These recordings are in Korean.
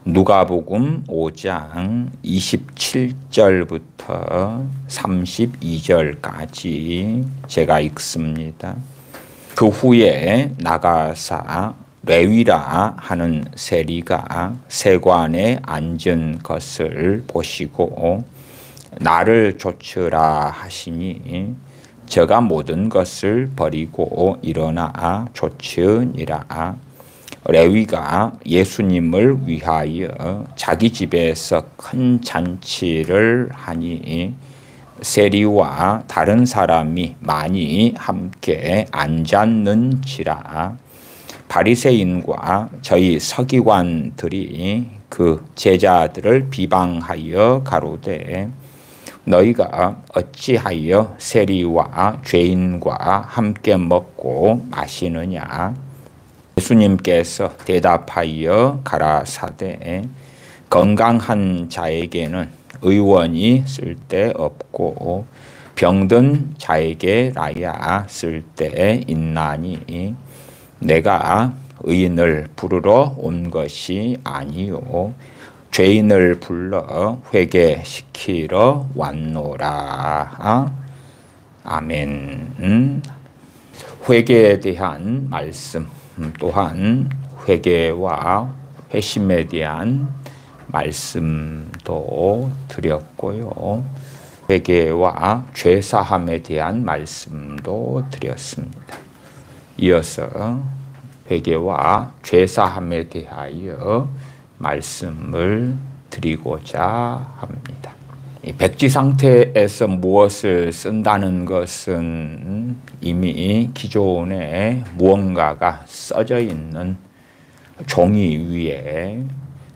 누가복음 5장 27절부터 32절까지 제가 읽습니다. 그 후에 나가사 레위라 하는 세리가 세관에 앉은 것을 보시고 나를 좇으라 하시니 저가 모든 것을 버리고 일어나 좇으니라. 레위가 예수님을 위하여 자기 집에서 큰 잔치를 하니 세리와 다른 사람이 많이 함께 앉았는지라. 바리새인과 저희 서기관들이 그 제자들을 비방하여 가로되 너희가 어찌하여 세리와 죄인과 함께 먹고 마시느냐. 예수님께서 대답하여 가라사대 건강한 자에게는 의원이 쓸데없고 병든 자에게라야 쓸데있나니 내가 의인을 부르러 온 것이 아니요 죄인을 불러 회개시키러 왔노라. 아멘. 회개에 대한 말씀, 또한 회개와 회심에 대한 말씀도 드렸고요. 회개와 죄사함에 대한 말씀도 드렸습니다. 이어서 회개와 죄사함에 대하여 말씀을 드리고자 합니다. 백지 상태에서 무엇을 쓴다는 것은 이미 기존에 무언가가 써져 있는 종이 위에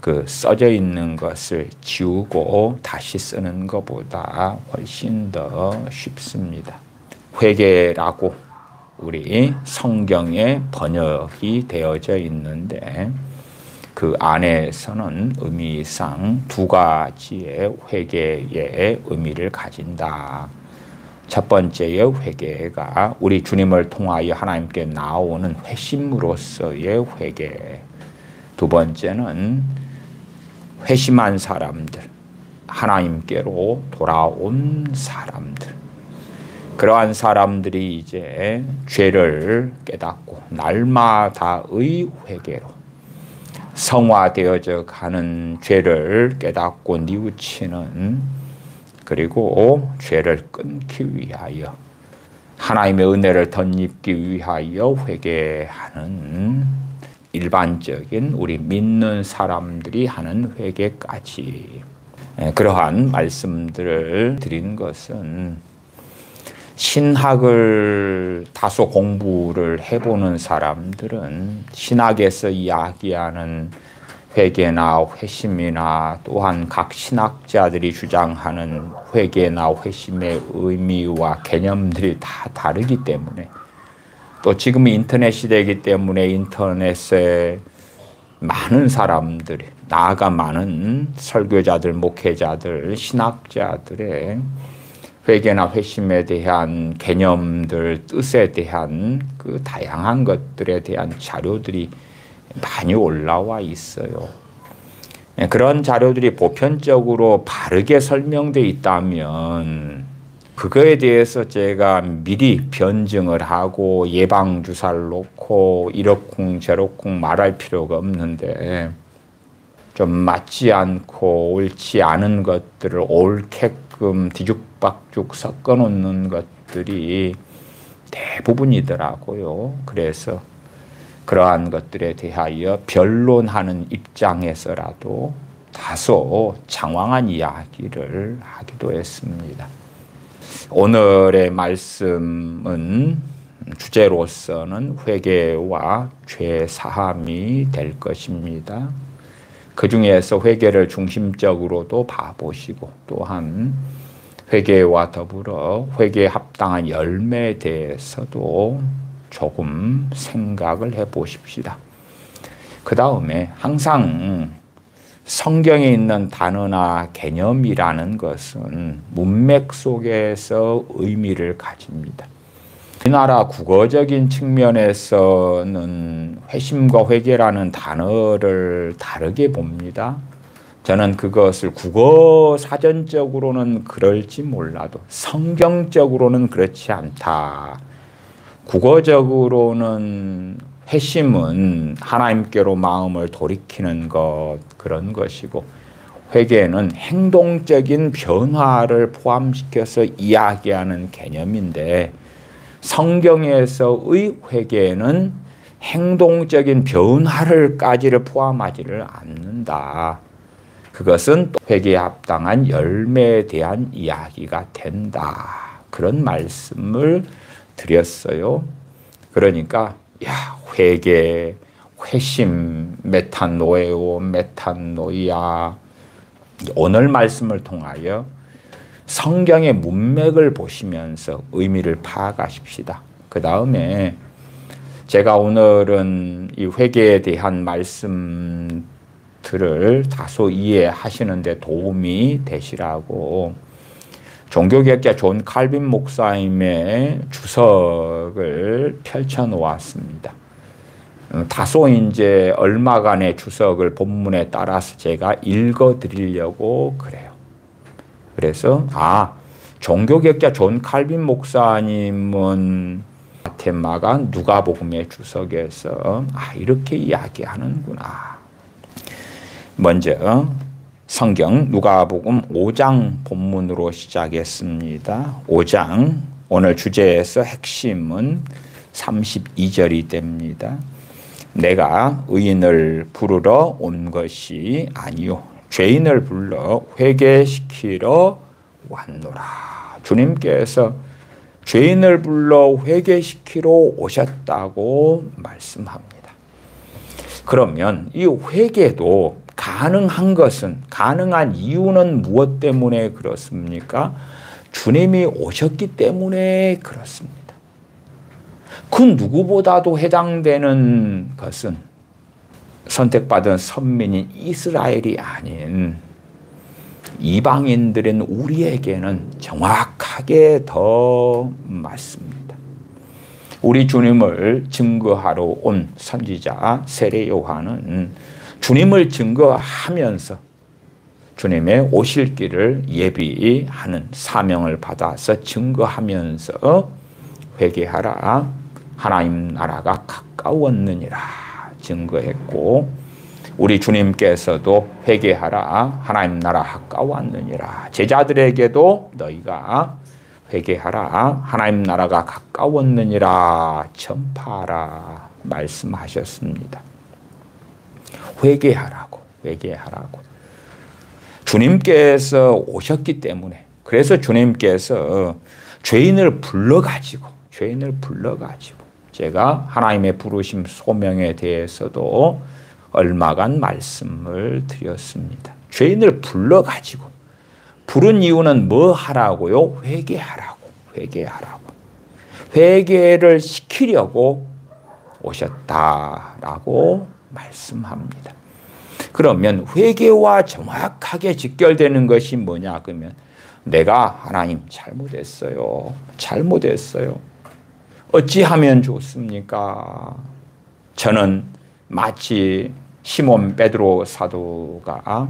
그 써져 있는 것을 지우고 다시 쓰는 것보다 훨씬 더 쉽습니다. 회개라고 우리 성경에 번역이 되어져 있는데 그 안에서는 의미상 두 가지의 회개의 의미를 가진다. 첫 번째의 회개가 우리 주님을 통하여 하나님께 나오는 회심으로서의 회개. 두 번째는 회심한 사람들, 하나님께로 돌아온 사람들. 그러한 사람들이 이제 죄를 깨닫고 날마다의 회개로 성화되어져 가는 죄를 깨닫고 뉘우치는, 그리고 죄를 끊기 위하여 하나님의 은혜를 덧입기 위하여 회개하는 일반적인 우리 믿는 사람들이 하는 회개까지, 그러한 말씀들을 드린 것은 신학을 다소 공부를 해보는 사람들은 신학에서 이야기하는 회개나 회심이나 또한 각 신학자들이 주장하는 회개나 회심의 의미와 개념들이 다 다르기 때문에, 또 지금 인터넷 시대이기 때문에 인터넷에 많은 사람들이, 나아가 많은 설교자들, 목회자들, 신학자들의 회개나 회심에 대한 개념들, 뜻에 대한 그 다양한 것들에 대한 자료들이 많이 올라와 있어요. 그런 자료들이 보편적으로 바르게 설명되어 있다면 그거에 대해서 제가 미리 변증을 하고 예방주사를 놓고 이러쿵저러쿵 말할 필요가 없는데, 좀 맞지 않고 옳지 않은 것들을 옳게끔 뒤죽박죽 섞어놓는 것들이 대부분이더라고요. 그래서 그러한 것들에 대하여 변론하는 입장에서라도 다소 장황한 이야기를 하기도 했습니다. 오늘의 말씀은 주제로서는 회개와 죄사함이 될 것입니다. 그 중에서 회개를 중심적으로도 봐보시고, 또한 회개와 더불어 회개에 합당한 열매에 대해서도 조금 생각을 해보십시다. 그 다음에 항상 성경에 있는 단어나 개념이라는 것은 문맥 속에서 의미를 가집니다. 우리나라 국어적인 측면에서는 회심과 회개라는 단어를 다르게 봅니다. 저는 그것을 국어 사전적으로는 그럴지 몰라도 성경적으로는 그렇지 않다. 국어적으로는 회심은 하나님께로 마음을 돌이키는 것, 그런 것이고, 회개는 행동적인 변화를 포함시켜서 이야기하는 개념인데, 성경에서의 회개는 행동적인 변화를까지를 포함하지를 않는다. 그것은 또 회개에 합당한 열매에 대한 이야기가 된다. 그런 말씀을 드렸어요. 그러니까 회개, 회심, 메타노에오, 메타노이아, 오늘 말씀을 통하여 성경의 문맥을 보시면서 의미를 파악하십시다. 그 다음에 제가 오늘은 이 회개에 대한 말씀들을 다소 이해하시는 데 도움이 되시라고 종교개혁자 존 칼빈 목사님의 주석을 펼쳐 놓았습니다. 다소 이제 얼마간의 주석을 본문에 따라서 제가 읽어 드리려고 그래요. 그래서 종교개혁자 존 칼빈 목사님은 마테마가 누가복음의 주석에서 이렇게 이야기하는구나. 먼저 성경 누가복음 5장 본문으로 시작했습니다. 5장 오늘 주제에서 핵심은 32절이 됩니다. 내가 의인을 부르러 온 것이 아니요 죄인을 불러 회개시키러 왔노라. 주님께서 죄인을 불러 회개시키러 오셨다고 말씀합니다. 그러면 이 회개도 가능한 것은, 가능한 이유는 무엇 때문에 그렇습니까? 주님이 오셨기 때문에 그렇습니다. 그 누구보다도 해당되는 것은 선택받은 선민인 이스라엘이 아닌 이방인들인 우리에게는 정확하게 더 맞습니다. 우리 주님을 증거하러 온 선지자 세례 요한은 주님을 증거하면서 주님의 오실 길을 예비하는 사명을 받아서 증거하면서 회개하라, 하나님 나라가 가까웠느니라 증거했고, 우리 주님께서도 회개하라, 하나님 나라 가까웠느니라, 제자들에게도 너희가 회개하라, 하나님 나라가 가까웠느니라 전파하라 말씀하셨습니다. 회개하라고. 주님께서 오셨기 때문에, 그래서 주님께서 죄인을 불러가지고 제가 하나님의 부르심 소명에 대해서도 얼마간 말씀을 드렸습니다. 죄인을 불러가지고, 부른 이유는 뭐 하라고요? 회개하라고. 회개를 시키려고 오셨다라고 말씀합니다. 그러면 회개와 정확하게 직결되는 것이 뭐냐? 그러면 내가 하나님 잘못했어요. 어찌하면 좋습니까? 저는 마치 시몬 베드로 사도가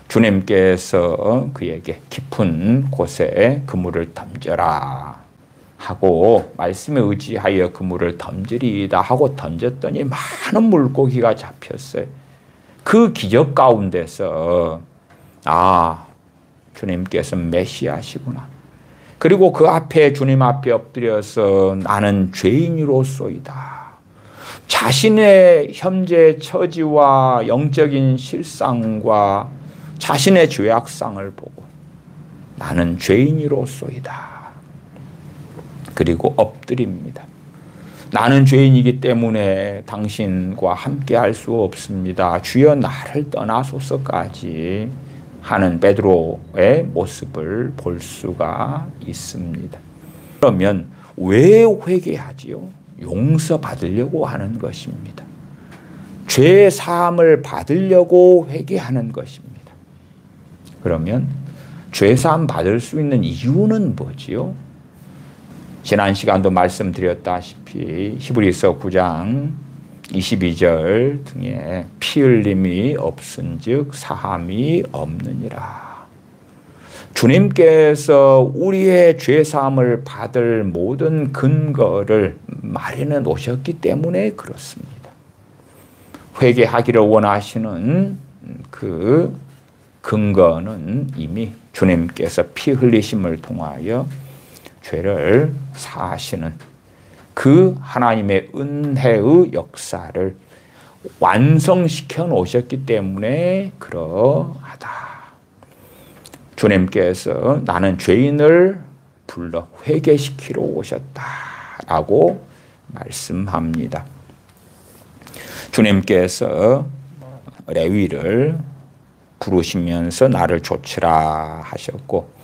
주님께서 그에게 깊은 곳에 그물을 던져라 하고 말씀에 의지하여 그물을 던지리이다 하고 던졌더니 많은 물고기가 잡혔어요. 그 기적 가운데서 주님께서 메시아시구나. 그리고 그 앞에 주님 앞에 엎드려서 나는 죄인으로소이다. 자신의 현재 처지와 영적인 실상과 자신의 죄악상을 보고 나는 죄인으로소이다. 그리고 엎드립니다. 나는 죄인이기 때문에 당신과 함께 할 수 없습니다. 주여 나를 떠나소서까지 하는 베드로의 모습을 볼 수가 있습니다. 그러면 왜 회개하지요? 용서받으려고 하는 것입니다. 죄 사함을 받으려고 회개하는 것입니다. 그러면 죄 사함 받을 수 있는 이유는 뭐지요? 지난 시간도 말씀드렸다시피 히브리서 9장 22절 등에 피 흘림이 없은즉 사함이 없느니라. 주님께서 우리의 죄사함을 받을 모든 근거를 마련해 놓으셨기 때문에 그렇습니다. 회개하기를 원하시는 그 근거는 이미 주님께서 피 흘리심을 통하여 죄를 사하시는 그 하나님의 은혜의 역사를 완성시켜 놓으셨기 때문에 그러하다. 주님께서 나는 죄인을 불러 회개시키러 오셨다라고 말씀합니다. 주님께서 레위를 부르시면서 나를 좇으라 하셨고,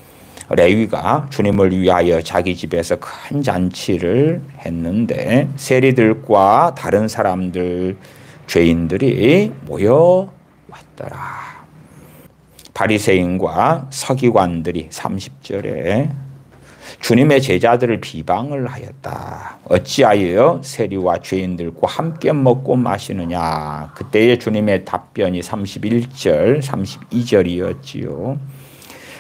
레위가 주님을 위하여 자기 집에서 큰 잔치를 했는데 세리들과 다른 사람들, 죄인들이 모여왔더라. 바리새인과 서기관들이 30절에 주님의 제자들을 비방을 하였다. 어찌하여 세리와 죄인들과 함께 먹고 마시느냐. 그때의 주님의 답변이 31절, 32절이었지요.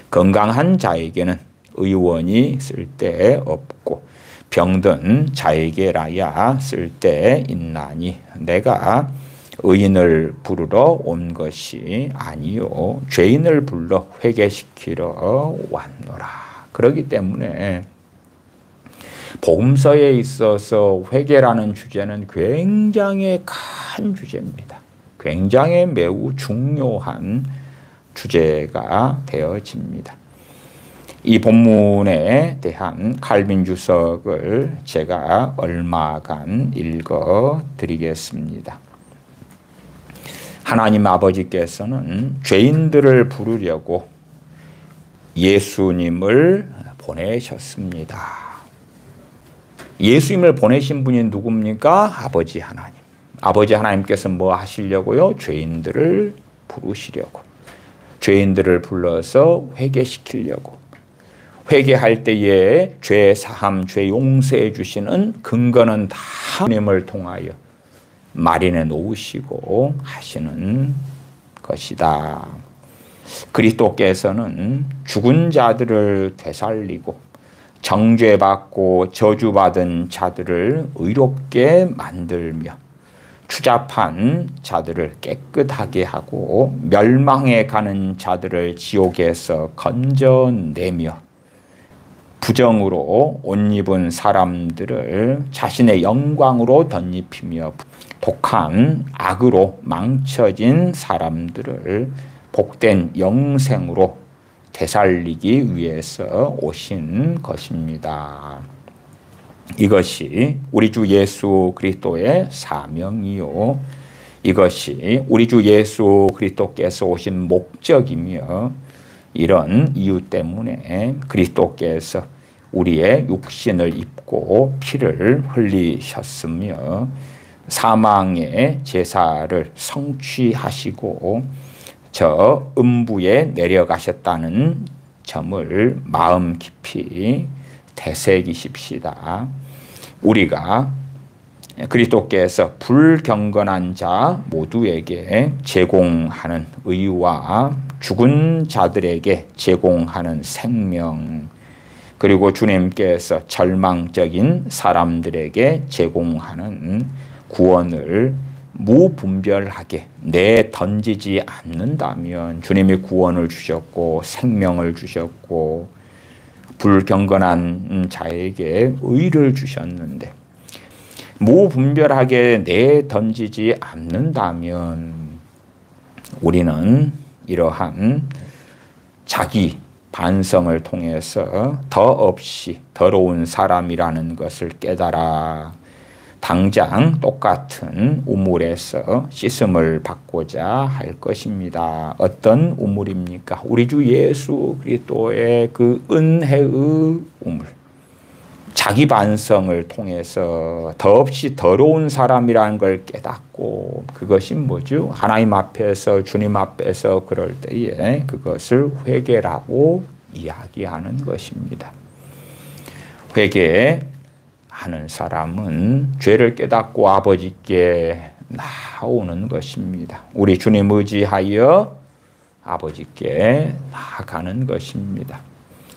건강한 자에게는 의원이 쓸데없고 병든 자에게라야 쓸데있나니 내가 의인을 부르러 온 것이 아니요 죄인을 불러 회개시키러 왔노라. 그렇기 때문에 복음서에 있어서 회개라는 주제는 굉장히 큰 주제입니다. 굉장히 매우 중요한 주제가 되어집니다. 이 본문에 대한 칼빈 주석을 제가 얼마간 읽어 드리겠습니다. 하나님 아버지께서는 죄인들을 부르려고 예수님을 보내셨습니다. 예수님을 보내신 분이 누굽니까? 아버지 하나님. 아버지 하나님께서 뭐 하시려고요? 죄인들을 부르시려고. 죄인들을 불러서 회개시키려고. 회개할 때에 죄 사함, 죄 용서해 주시는 근거는 다 하나님을 통하여 마련해 놓으시고 하시는 것이다. 그리스도께서는 죽은 자들을 되살리고 정죄받고 저주받은 자들을 의롭게 만들며 추잡한 자들을 깨끗하게 하고 멸망해 가는 자들을 지옥에서 건져내며 부정으로 옷 입은 사람들을 자신의 영광으로 덧입히며 독한 악으로 망쳐진 사람들을 복된 영생으로 되살리기 위해서 오신 것입니다. 이것이 우리 주 예수 그리스도의 사명이요, 이것이 우리 주 예수 그리스도께서 오신 목적이며, 이런 이유 때문에 그리스도께서 우리의 육신을 입고 피를 흘리셨으며 사망의 제사를 성취하시고 저 음부에 내려가셨다는 점을 마음 깊이 되새기십시다. 우리가 그리스도께서 불경건한 자 모두에게 제공하는 의와 죽은 자들에게 제공하는 생명, 그리고 주님께서 절망적인 사람들에게 제공하는 구원을 무분별하게 내던지지 않는다면, 주님이 구원을 주셨고 생명을 주셨고 불경건한 자에게 의를 주셨는데 무분별하게 내던지지 않는다면 우리는 이러한 자기 반성을 통해서 더없이 더러운 사람이라는 것을 깨달아 당장 똑같은 우물에서 씻음을 받고자 할 것입니다. 어떤 우물입니까? 우리 주 예수 그리스도의 그 은혜의 우물. 자기 반성을 통해서 더없이 더러운 사람이라는 걸 깨닫고, 그것이 뭐죠? 하나님 앞에서, 주님 앞에서 그럴 때에 그것을 회개라고 이야기하는 것입니다. 회개하는 사람은 죄를 깨닫고 아버지께 나오는 것입니다. 우리 주님 의지하여 아버지께 나아가는 것입니다.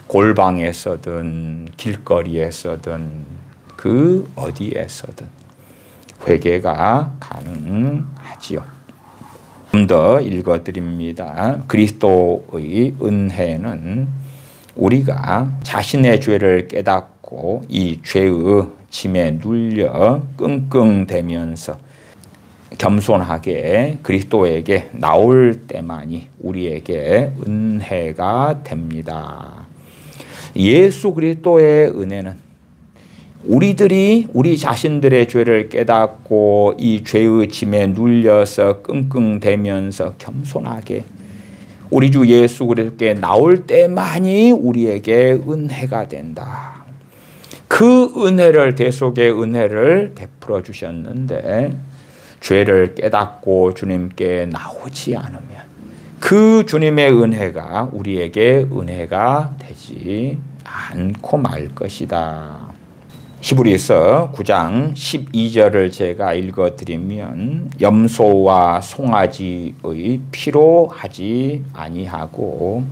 골방에서든 길거리에서든 그 어디에서든 회개가 가능하지요. 좀 더 읽어드립니다. 그리스도의 은혜는 우리가 자신의 죄를 깨닫고 이 죄의 짐에 눌려 끙끙대면서 겸손하게 그리스도에게 나올 때만이 우리에게 은혜가 됩니다. 예수 그리스도의 은혜는 우리들이 우리 자신들의 죄를 깨닫고 이 죄의 짐에 눌려서 끙끙대면서 겸손하게 우리 주 예수 그리스도께 나올 때만이 우리에게 은혜가 된다. 그 은혜를 대속의 은혜를 베풀어 주셨는데 죄를 깨닫고 주님께 나오지 않으면 그 주님의 은혜가 우리에게 은혜가 되지 않고 말 것이다. 히브리서 9장 12절을 제가 읽어드리면 염소와 송아지의 피로 하지 아니하고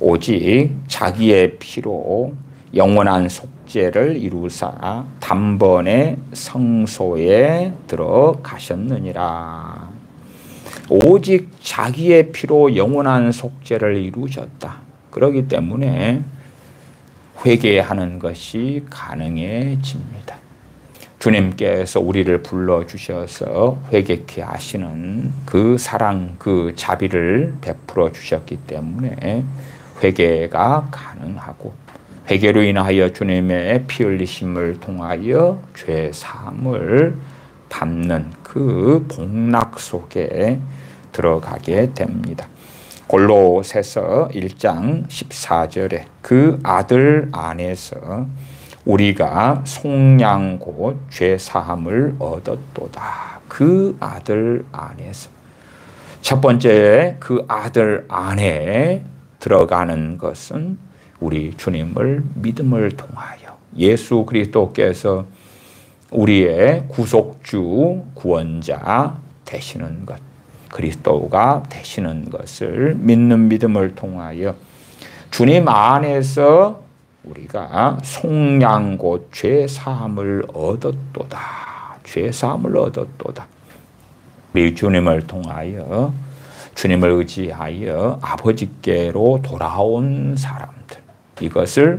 오직 자기의 피로 영원한 속죄를 이루사 단번에 성소에 들어가셨느니라. 오직 자기의 피로 영원한 속죄를 이루셨다. 그렇기 때문에 회개하는 것이 가능해집니다. 주님께서 우리를 불러주셔서 회개케 하시는 그 사랑, 그 자비를 베풀어 주셨기 때문에 회개가 가능하고 회개로 인하여 주님의 피 흘리심을 통하여 죄 사함을 받는 그 복락 속에 들어가게 됩니다. 골로새서 1장 14절에 그 아들 안에서 우리가 속량 곧 죄사함을 얻었도다. 그 아들 안에서. 첫 번째 그 아들 안에 들어가는 것은 우리 주님을 믿음을 통하여 예수 그리스도께서 우리의 구속주, 구원자 되시는 것, 그리스도가 되시는 것을 믿는 믿음을 통하여 주님 안에서 우리가 속량 곧 죄사함을 얻었도다. 죄사함을 얻었도다. 우리 주님을 통하여 주님을 의지하여 아버지께로 돌아온 사람들, 이것을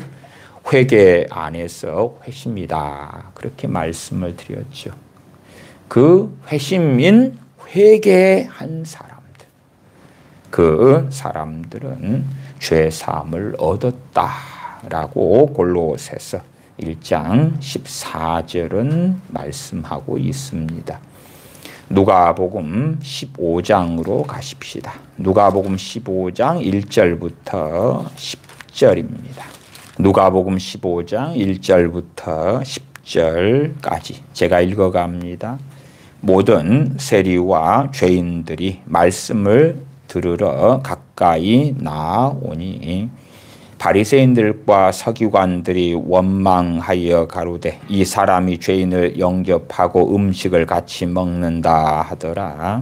회개 안에서 회심이다. 그렇게 말씀을 드렸죠. 그 회심인 회개한 사람들, 그 사람들은 죄사함을 얻었다라고 골로새서 1장 14절은 말씀하고 있습니다. 누가복음 15장으로 가십시다. 누가복음 15장 1절부터 10절입니다. 누가복음 15장 1절부터 10절까지 제가 읽어갑니다. 모든 세리와 죄인들이 말씀을 들으러 가까이 나아오니 바리새인들과 서기관들이 원망하여 가로되 이 사람이 죄인을 영접하고 음식을 같이 먹는다 하더라.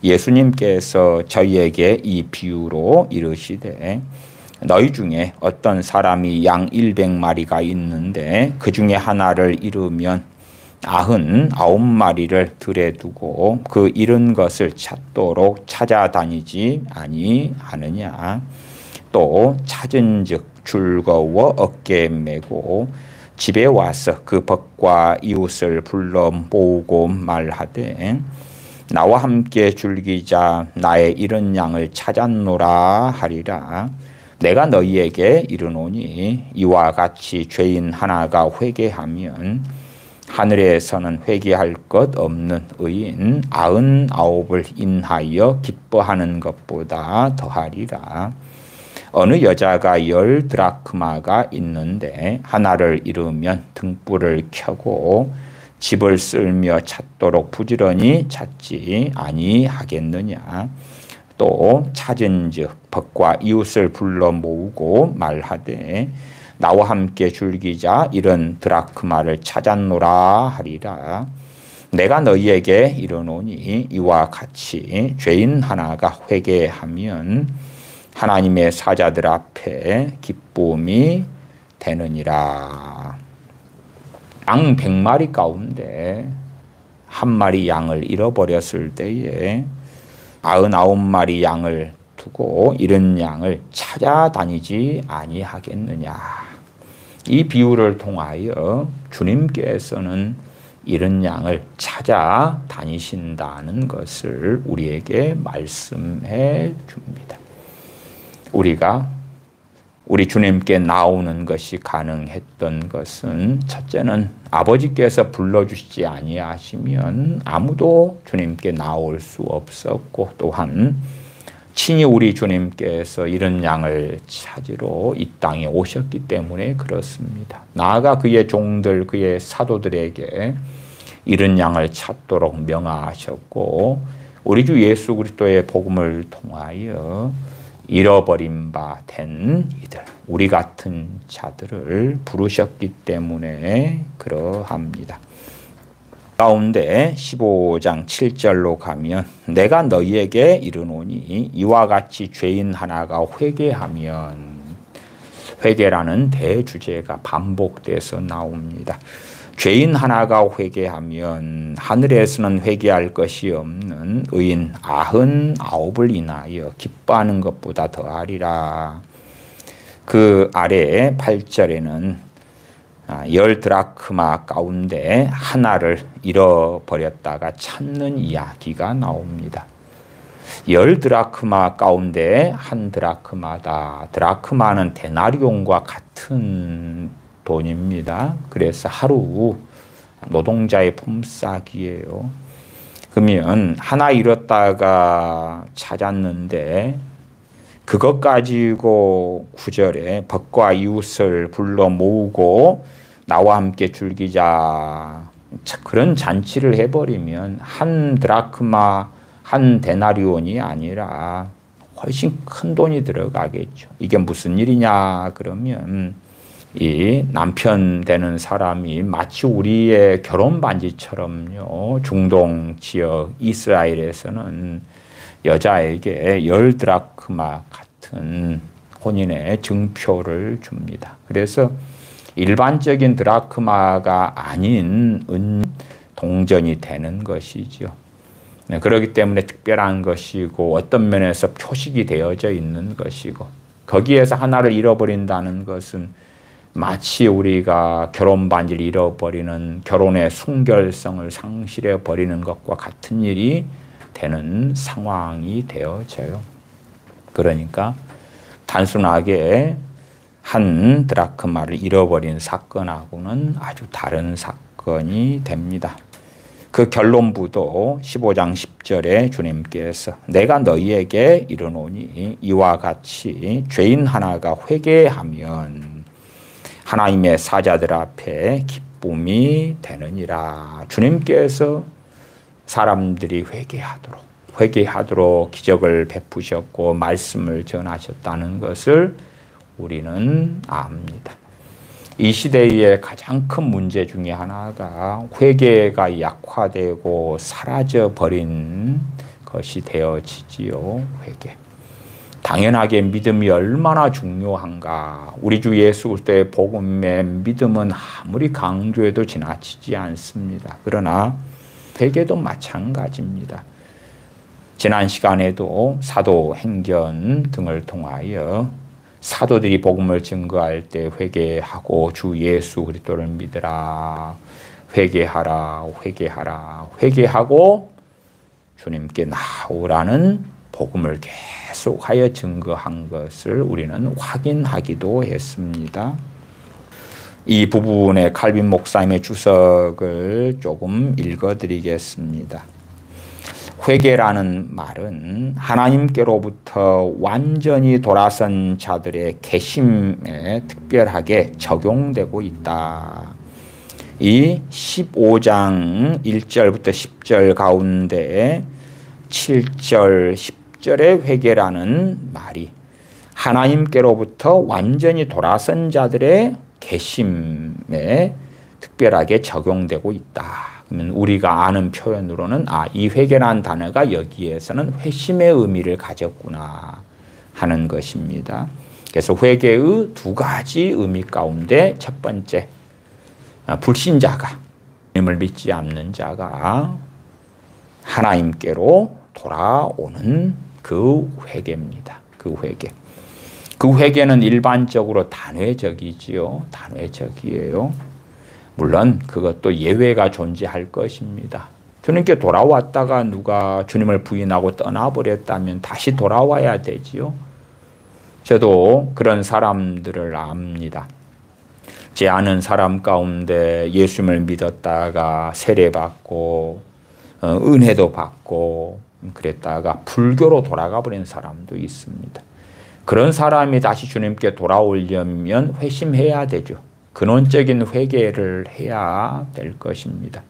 예수님께서 저희에게 이 비유로 이르시되 너희 중에 어떤 사람이 양 100마리가 있는데 그 중에 하나를 잃으면 99마리를 들에 두고 그 잃은 것을 찾도록 찾아다니지 아니하느냐. 또 찾은즉 즐거워 어깨에 메고 집에 와서 그 벗과 이웃을 불러 모으고 말하되 나와 함께 즐기자. 나의 잃은 양을 찾았노라 하리라. 내가 너희에게 이르노니 이와 같이 죄인 하나가 회개하면 하늘에서는 회개할 것 없는 의인 99을 인하여 기뻐하는 것보다 더하리라. 어느 여자가 10 드라크마가 있는데 하나를 잃으면 등불을 켜고 집을 쓸며 찾도록 부지런히 찾지 아니하겠느냐. 또 찾은즉 벗과 이웃을 불러 모으고 말하되 나와 함께 즐기자 이런 드라크마를 찾았노라 하리라. 내가 너희에게 이르노니 이와 같이 죄인 하나가 회개하면 하나님의 사자들 앞에 기쁨이 되느니라. 양 100마리 가운데 한 마리 양을 잃어버렸을 때에 99마리 양을 두고 이런 양을 찾아다니지 아니하겠느냐. 이 비유를 통하여 주님께서는 이런 양을 찾아다니신다는 것을 우리에게 말씀해 줍니다. 우리가 우리 주님께 나오는 것이 가능했던 것은 첫째는 아버지께서 불러주시지 아니하시면 아무도 주님께 나올 수 없었고, 또한 친히 우리 주님께서 이런 양을 찾으러 이 땅에 오셨기 때문에 그렇습니다. 나아가 그의 종들, 그의 사도들에게 이런 양을 찾도록 명하셨고, 우리 주 예수 그리스도의 복음을 통하여 잃어버린 바 된 이들, 우리 같은 자들을 부르셨기 때문에 그러합니다. 가운데 15장 7절로 가면 내가 너희에게 이르노니 이와 같이 죄인 하나가 회개하면, 회개라는 대주제가 반복돼서 나옵니다. 죄인 하나가 회개하면 하늘에서는 회개할 것이 없는 의인 99을 인하여 기뻐하는 것보다 더하리라. 그 아래 8절에는 10드라크마 가운데 하나를 잃어버렸다가 찾는 이야기가 나옵니다. 10드라크마 가운데 한 드라크마다. 드라크마는 데나리온과 같은 돈입니다. 그래서 하루 노동자의 품삯이에요. 그러면 하나 잃었다가 찾았는데 그것 가지고 9절에 벗과 이웃을 불러 모으고 나와 함께 즐기자, 그런 잔치를 해버리면 한 드라크마, 한 데나리온이 아니라 훨씬 큰 돈이 들어가겠죠. 이게 무슨 일이냐 그러면 이 남편 되는 사람이 마치 우리의 결혼 반지처럼요, 중동 지역 이스라엘에서는 여자에게 10드라크마 같은 혼인의 증표를 줍니다. 그래서 일반적인 드라크마가 아닌 동전이 되는 것이죠. 그렇기 때문에 특별한 것이고 어떤 면에서 표식이 되어져 있는 것이고, 거기에서 하나를 잃어버린다는 것은 마치 우리가 결혼 반지를 잃어버리는, 결혼의 순결성을 상실해 버리는 것과 같은 일이 되는 상황이 되어져요. 그러니까 단순하게 한 드라크마를 잃어버린 사건하고는 아주 다른 사건이 됩니다. 그 결론부도 15장 10절에 주님께서 내가 너희에게 이르노니 이와 같이 죄인 하나가 회개하면 하나님의 사자들 앞에 기쁨이 되느니라. 주님께서 사람들이 회개하도록 기적을 베푸셨고 말씀을 전하셨다는 것을 우리는 압니다. 이 시대의 가장 큰 문제 중에 하나가 회개가 약화되고 사라져버린 것이 되어지지요. 회개. 당연하게 믿음이 얼마나 중요한가. 우리 주 예수 그리스도의 복음의 믿음은 아무리 강조해도 지나치지 않습니다. 그러나 회개도 마찬가지입니다. 지난 시간에도 사도행전 등을 통하여 사도들이 복음을 증거할 때 회개하고 주 예수 그리스도를 믿으라, 회개하라, 회개하고 주님께 나오라는 복음을 계속하여 증거한 것을 우리는 확인하기도 했습니다. 이 부분의 칼빈 목사님의 주석을 조금 읽어드리겠습니다. 회개라는 말은 하나님께로부터 완전히 돌아선 자들의 개심에 특별하게 적용되고 있다. 이 15장 1절부터 10절 가운데 7절, 10절의 회개라는 말이 하나님께로부터 완전히 돌아선 자들의 개심에 특별하게 적용되고 있다. 그러면 우리가 아는 표현으로는 이 회개라는 단어가 여기에서는 회심의 의미를 가졌구나 하는 것입니다. 그래서 회개의 두 가지 의미 가운데 첫 번째, 불신자가, 하나님을 믿지 않는 자가 하나님께로 돌아오는 그 회개입니다. 그 회개. 그 회개는 일반적으로 단회적이지요. 단회적이에요. 물론 그것도 예외가 존재할 것입니다. 주님께 돌아왔다가 누가 주님을 부인하고 떠나버렸다면 다시 돌아와야 되지요. 저도 그런 사람들을 압니다. 제 아는 사람 가운데 예수님을 믿었다가 세례받고 은혜도 받고 그랬다가 불교로 돌아가 버린 사람도 있습니다. 그런 사람이 다시 주님께 돌아오려면 회심해야 되죠. 근원적인 회개를 해야 될 것입니다.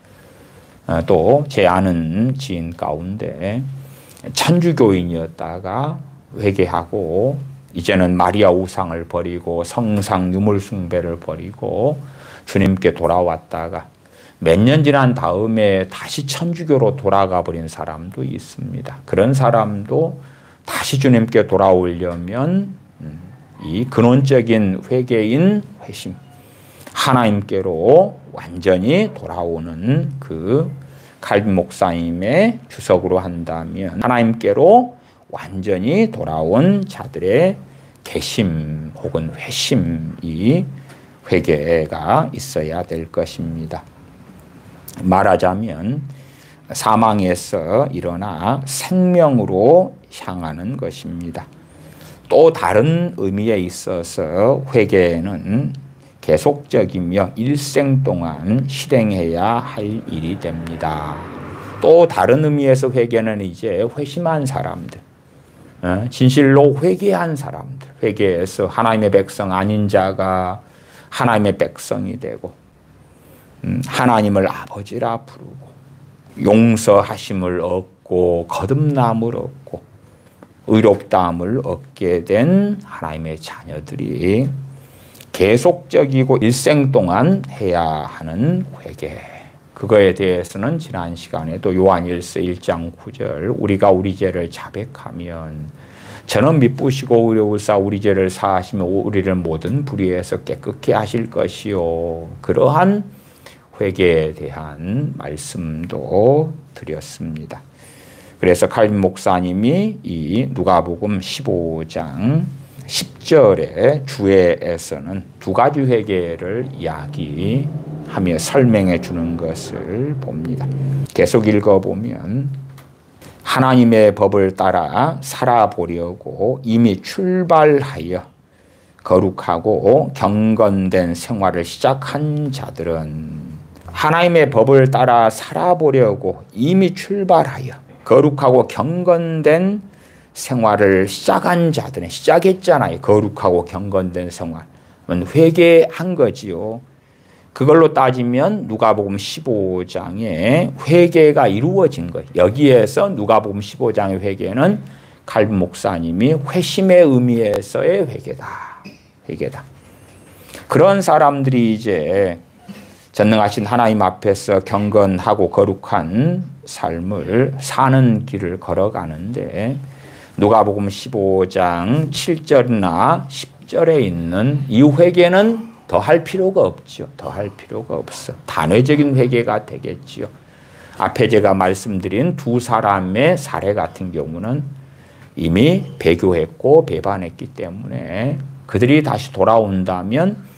또 제 아는 지인 가운데 천주교인이었다가 회개하고 이제는 마리아 우상을 버리고 성상 유물 숭배를 버리고 주님께 돌아왔다가 몇 년 지난 다음에 다시 천주교로 돌아가 버린 사람도 있습니다. 그런 사람도 다시 주님께 돌아오려면 이 근원적인 회개인 회심, 하나님께로 완전히 돌아오는 그 칼빈 목사님의 주석으로 한다면 하나님께로 완전히 돌아온 자들의 개심 혹은 회심, 이 회개가 있어야 될 것입니다. 말하자면 사망에서 일어나 생명으로 향하는 것입니다. 또 다른 의미에 있어서 회개는 계속적이며 일생 동안 실행해야 할 일이 됩니다. 또 다른 의미에서 회개는 이제 회심한 사람들, 진실로 회개한 사람들, 회개해서 하나님의 백성 아닌 자가 하나님의 백성이 되고 하나님을 아버지라 부르고 용서하심을 얻고 거듭남을 얻고 의롭다함을 얻게 된 하나님의 자녀들이 계속적이고 일생 동안 해야 하는 회개, 그거에 대해서는 지난 시간에도 요한일서 1장 9절 우리가 우리 죄를 자백하면 저는 미쁘시고 의로우사 우리 죄를 사하시며 우리를 모든 불의에서 깨끗게 하실 것이요, 그러한 회개에 대한 말씀도 드렸습니다. 그래서 칼빈 목사님이 이 누가복음 15장 10절의 주에서는 두 가지 회개를 이야기하며 설명해 주는 것을 봅니다. 계속 읽어보면 하나님의 법을 따라 살아보려고 이미 출발하여 거룩하고 경건된 생활을 시작한 자들은, 하나님의 법을 따라 살아보려고 이미 출발하여 거룩하고 경건된 생활을 시작한 자들은, 시작했잖아요. 거룩하고 경건된 생활은 회개한 거지요. 그걸로 따지면 누가복음 15장에 회개가 이루어진 거예요. 여기에서 누가복음 15장의 회개는 칼빈 목사님이 회심의 의미에서의 회개다. 회개다. 그런 사람들이 이제 전능하신 하나님 앞에서 경건하고 거룩한 삶을 사는 길을 걸어가는데, 누가복음 15장 7절이나 10절에 있는 이 회개는 더 할 필요가 없죠. 더 할 필요가 없어. 단회적인 회개가 되겠지요. 앞에 제가 말씀드린 두 사람의 사례 같은 경우는 이미 배교했고 배반했기 때문에 그들이 다시 돌아온다면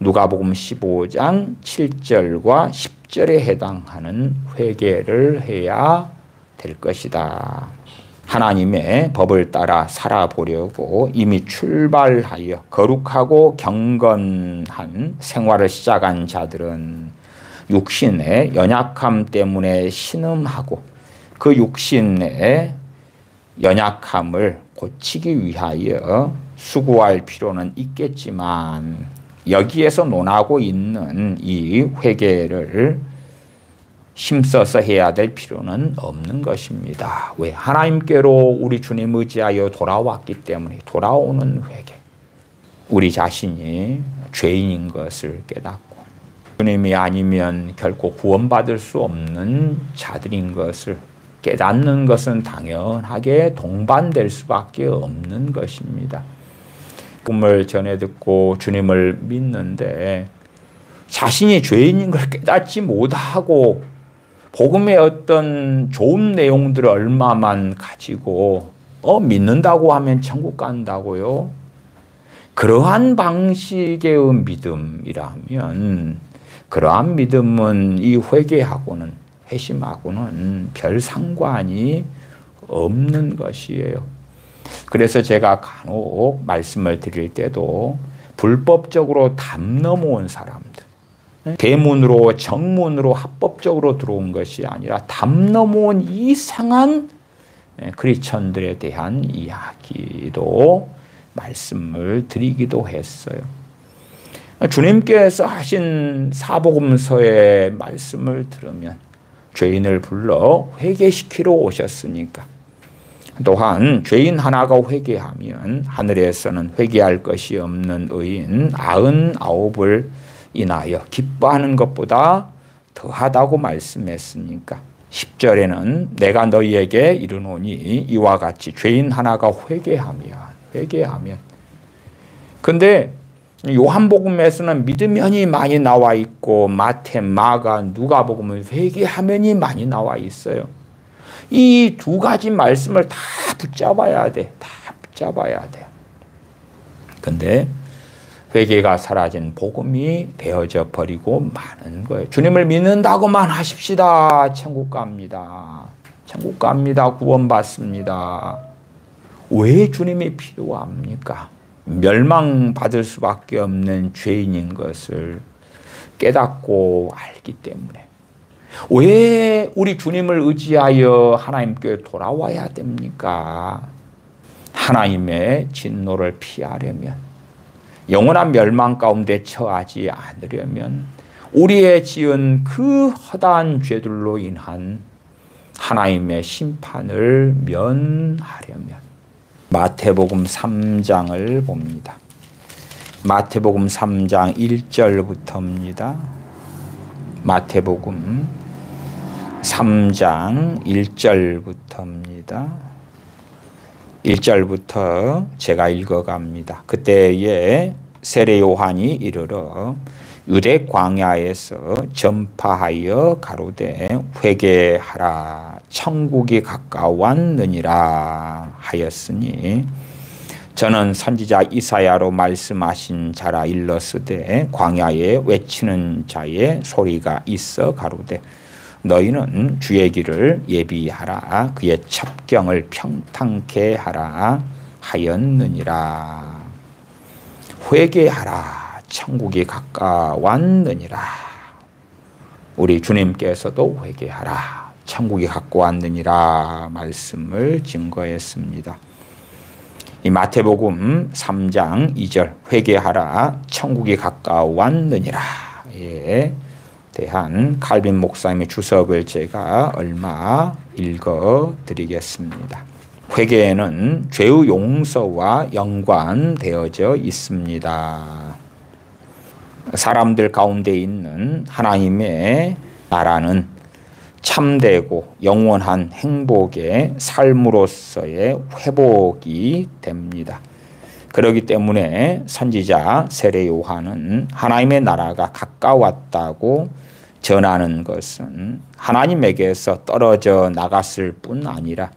누가복음 15장 7절과 10절에 해당하는 회개를 해야 될 것이다. 하나님의 법을 따라 살아보려고 이미 출발하여 거룩하고 경건한 생활을 시작한 자들은 육신의 연약함 때문에 신음하고 그 육신의 연약함을 고치기 위하여 수고할 필요는 있겠지만, 여기에서 논하고 있는 이 회개를 힘써서 해야 될 필요는 없는 것입니다. 왜? 하나님께로 우리 주님 의지하여 돌아왔기 때문에 돌아오는 회개. 우리 자신이 죄인인 것을 깨닫고 주님이 아니면 결코 구원받을 수 없는 자들인 것을 깨닫는 것은 당연하게 동반될 수밖에 없는 것입니다. 복음을 전해 듣고 주님을 믿는데 자신이 죄인인 걸 깨닫지 못하고 복음의 어떤 좋은 내용들을 얼마만 가지고 믿는다고 하면 천국 간다고요? 그러한 방식의 믿음이라면 그러한 믿음은 이 회개하고는 회심하고는 별 상관이 없는 것이에요. 그래서 제가 간혹 말씀을 드릴 때도 불법적으로 담 넘어온 사람들, 대문으로 정문으로 합법적으로 들어온 것이 아니라 담 넘어온 이상한 크리스천들에 대한 이야기도 말씀을 드리기도 했어요. 주님께서 하신 사복음서의 말씀을 들으면 죄인을 불러 회개시키러 오셨으니까, 또한 죄인 하나가 회개하면 하늘에서는 회개할 것이 없는 의인 99을 인하여 기뻐하는 것보다 더하다고 말씀했으니까 10절에는 내가 너희에게 이르노니 이와 같이 죄인 하나가 회개하면 근데 요한복음에서는 믿으면이 많이 나와 있고 마태, 마가, 누가복음은 회개하면이 많이 나와 있어요. 이 두 가지 말씀을 다 붙잡아야 돼. 근데 회개가 사라진 복음이 되어져 버리고 마는 거예요. 주님을 믿는다고만 하십시다. 천국 갑니다. 구원받습니다. 왜 주님이 필요합니까? 멸망받을 수밖에 없는 죄인인 것을 깨닫고 알기 때문에. 왜 우리 주님을 의지하여 하나님께 돌아와야 됩니까? 하나님의 진노를 피하려면, 영원한 멸망 가운데 처하지 않으려면, 우리의 지은 그 허다한 죄들로 인한 하나님의 심판을 면하려면 마태복음 3장을 봅니다. 마태복음 3장 1절부터입니다. 마태복음 3장 1절부터입니다. 1절부터 제가 읽어갑니다. 그때에 세례 요한이 이르러 유대 광야에서 전파하여 가로되 회개하라 천국이 가까웠느니라 하였으니 저는 선지자 이사야로 말씀하신 자라 일렀으되 광야에 외치는 자의 소리가 있어 가로되 너희는 주의 길을 예비하라 그의 첩경을 평탄케 하라 하였느니라. 회개하라 천국이 가까웠느니라. 우리 주님께서도 회개하라 천국이 가까웠느니라 말씀을 증거했습니다. 이 마태복음 3장 2절 회개하라 천국이 가까웠느니라에 대한 칼빈 목사님의 주석을 제가 얼마 읽어드리겠습니다. 회개에는 죄의 용서와 연관되어져 있습니다. 사람들 가운데 있는 하나님의 나라는 참되고 영원한 행복의 삶으로서의 회복이 됩니다. 그렇기 때문에 선지자 세례 요한은 하나님의 나라가 가까웠다고 전하는 것은 하나님에게서 떨어져 나갔을 뿐 아니라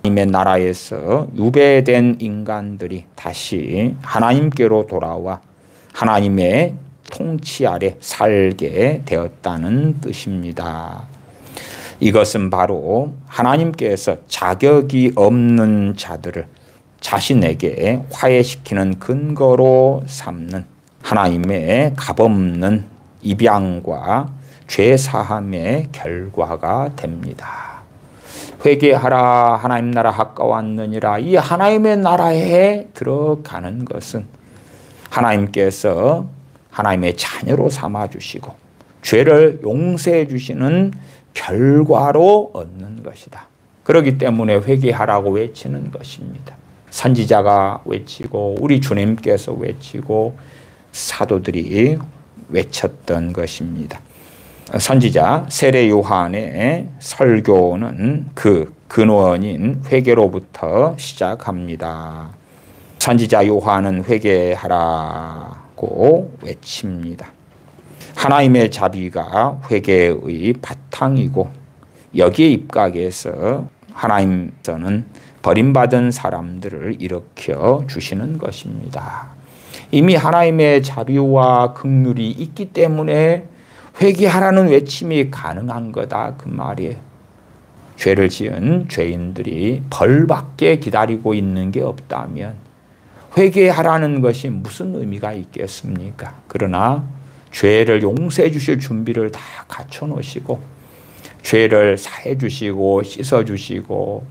하나님의 나라에서 유배된 인간들이 다시 하나님께로 돌아와 하나님의 통치 아래 살게 되었다는 뜻입니다. 이것은 바로 하나님께서 자격이 없는 자들을 자신에게 화해시키는 근거로 삼는 하나님의 값없는 입양과 죄사함의 결과가 됩니다. 회개하라 하나님 나라 가까웠느니라. 이 하나님의 나라에 들어가는 것은 하나님께서 하나님의 자녀로 삼아주시고 죄를 용서해 주시는 결과로 얻는 것이다. 그렇기 때문에 회개하라고 외치는 것입니다. 선지자가 외치고 우리 주님께서 외치고 사도들이 외쳤던 것입니다. 선지자 세례 요한의 설교는 그 근원인 회개로부터 시작합니다. 선지자 요한은 회개하라고 외칩니다. 하나님의 자비가 회개의 바탕이고 여기에 입각해서 하나님께서는 버림받은 사람들을 일으켜 주시는 것입니다. 이미 하나님의 자비와 긍휼이 있기 때문에 회개하라는 외침이 가능한 거다 그 말이에요. 죄를 지은 죄인들이 벌받게 기다리고 있는 게 없다면 회개하라는 것이 무슨 의미가 있겠습니까? 그러나 죄를 용서해 주실 준비를 다 갖춰 놓으시고 죄를 사해 주시고 씻어 주시고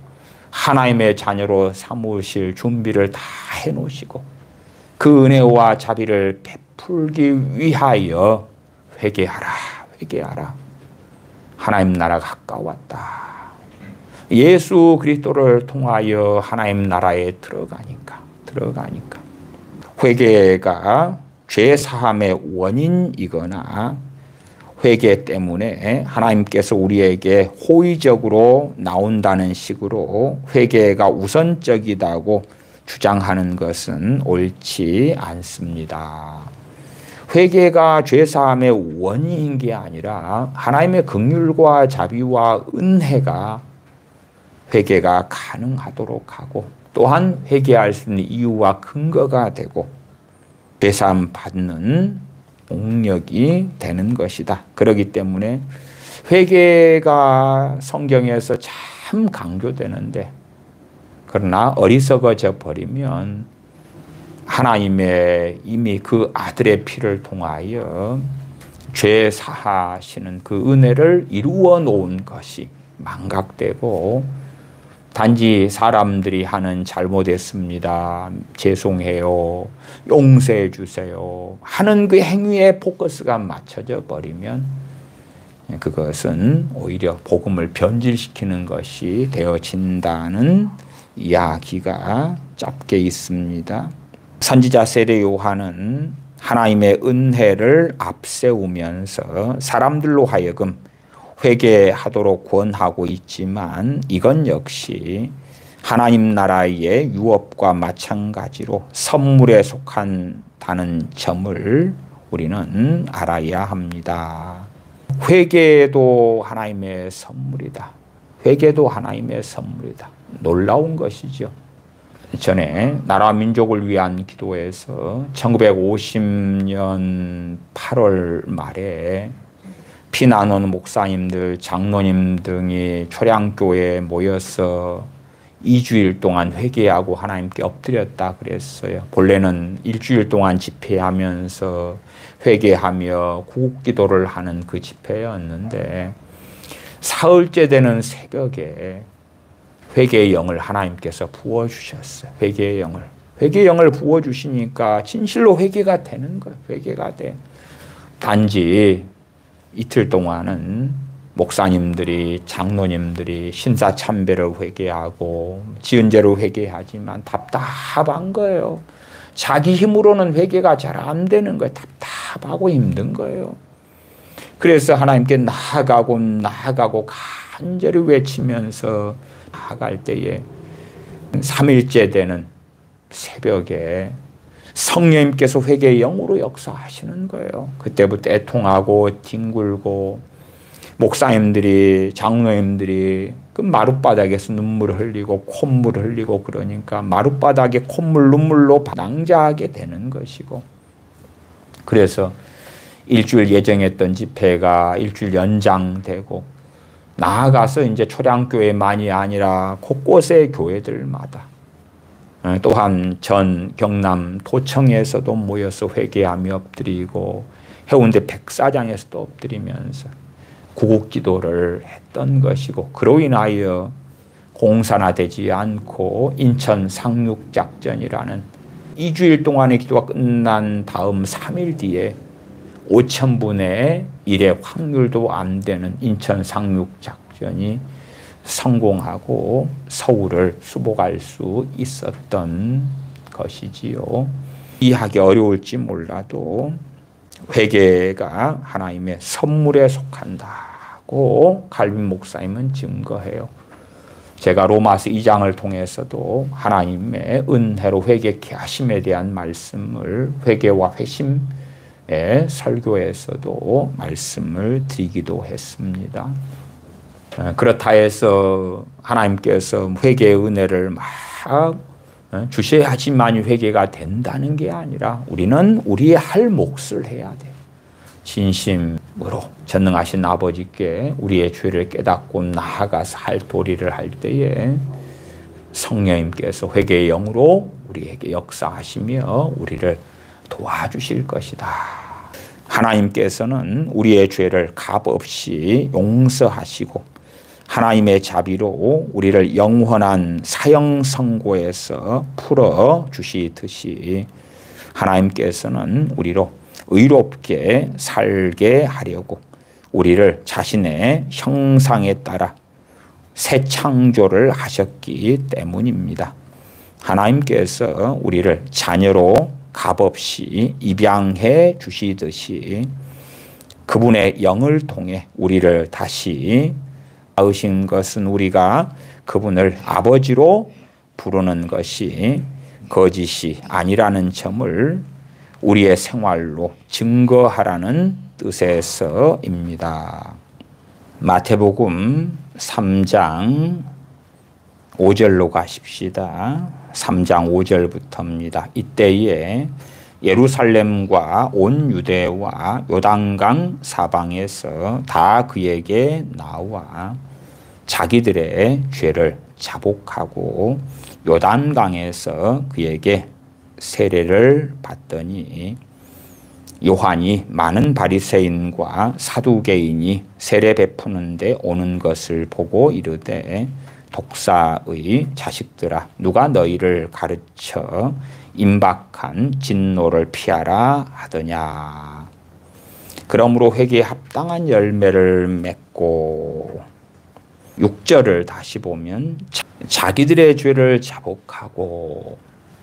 하나님의 자녀로 삼으실 준비를 다 해 놓으시고 그 은혜와 자비를 베풀기 위하여 회개하라, 회개하라. 하나님 나라가 가까웠다. 예수 그리스도를 통하여 하나님 나라에 들어가니까. 회개가 죄 사함의 원인이거나 회개 때문에 하나님께서 우리에게 호의적으로 나온다는 식으로 회개가 우선적이다고 주장하는 것은 옳지 않습니다. 회개가 죄 사함의 원인인 게 아니라 하나님의 긍휼과 자비와 은혜가 회개가 가능하도록 하고 또한 회개할 수 있는 이유와 근거가 되고 죄사함 받는 동력이 되는 것이다. 그렇기 때문에 회개가 성경에서 참 강조되는데 그러나 어리석어져 버리면 하나님의 이미 그 아들의 피를 통하여 죄 사하시는 그 은혜를 이루어 놓은 것이 망각되고 단지 사람들이 하는 잘못했습니다. 죄송해요. 용서해 주세요. 하는 그 행위에 포커스가 맞춰져 버리면 그것은 오히려 복음을 변질시키는 것이 되어진다는 이야기가 짧게 있습니다. 선지자 세례 요한은 하나님의 은혜를 앞세우면서 사람들로 하여금 회개하도록 권하고 있지만 이건 역시 하나님 나라의 유업과 마찬가지로 선물에 속한다는 점을 우리는 알아야 합니다. 회개도 하나님의 선물이다. 회개도 하나님의 선물이다. 놀라운 것이죠. 전에 나라 민족을 위한 기도에서 1950년 8월 말에 피난원 목사님들, 장로님 등이 초량교회에 모여서 2주일 동안 회개하고 하나님께 엎드렸다 그랬어요. 본래는 일주일 동안 집회하면서 회개하며 구국기도를 하는 그 집회였는데 사흘째 되는 새벽에 회개의 영을 하나님께서 부어주셨어요. 회개의 영을. 회개의 영을 부어주시니까 진실로 회개가 되는 거예요. 회개가 돼. 단지 이틀 동안은 목사님들이 장로님들이 신사참배를 회개하고 지은 죄로 회개하지만 답답한 거예요. 자기 힘으로는 회개가 잘 안 되는 거예요. 답답하고 힘든 거예요. 그래서 하나님께 나아가고 간절히 외치면서 나아갈 때에 3일째 되는 새벽에 성령님께서 회개의 영으로 역사하시는 거예요. 그때부터 애통하고 뒹굴고 목사님들이 장로님들이 그 마룻바닥에서 눈물을 흘리고 콧물을 흘리고 그러니까 마룻바닥에 콧물 눈물로 낭자하게 되는 것이고 그래서 일주일 예정했던 집회가 일주일 연장되고 나아가서 이제 초량교회만이 아니라 곳곳의 교회들마다 또한 전 경남 도청에서도 모여서 회개하며 엎드리고 해운대 백사장에서도 엎드리면서 구국기도를 했던 것이고 그로 인하여 공산화되지 않고 인천 상륙작전이라는 2주일 동안의 기도가 끝난 다음 3일 뒤에 5천분의 1의 확률도 안 되는 인천 상륙작전이 성공하고 서울을 수복할 수 있었던 것이지요. 이해하기 어려울지 몰라도 회개가 하나님의 선물에 속한다고 칼빈 목사님은 증거해요. 제가 로마서 2장을 통해서도 하나님의 은혜로 회개케 하심에 대한 말씀을 회개와 회심의 설교에서도 말씀을 드리기도 했습니다. 그렇다 해서 하나님께서 회개의 은혜를 막 주셔야지만 회개가 된다는 게 아니라 우리는 우리의 할 몫을 해야 돼요. 진심으로 전능하신 아버지께 우리의 죄를 깨닫고 나아가서 할 도리를 할 때에 성령님께서 회개의 영으로 우리에게 역사하시며 우리를 도와주실 것이다. 하나님께서는 우리의 죄를 값없이 용서하시고 하나님의 자비로 우리를 영원한 사형 선고에서 풀어주시듯이 하나님께서는 우리로 의롭게 살게 하려고 우리를 자신의 형상에 따라 새 창조를 하셨기 때문입니다. 하나님께서 우리를 자녀로 값없이 입양해 주시듯이 그분의 영을 통해 우리를 다시 낳으신 것은 우리가 그분을 아버지로 부르는 것이 거짓이 아니라는 점을 우리의 생활로 증거하라는 뜻에서입니다. 마태복음 3장 5절로 가십시다. 3장 5절부터입니다. 이때에 예루살렘과 온 유대와 요단강 사방에서 다 그에게 나와 자기들의 죄를 자복하고 요단강에서 그에게 세례를 받더니 요한이 많은 바리새인과 사두개인이 세례 베푸는데 오는 것을 보고 이르되 독사의 자식들아 누가 너희를 가르쳐 임박한 진노를 피하라 하더냐. 그러므로 회개에 합당한 열매를 맺고 6절을 다시 보면 자기들의 죄를 자복하고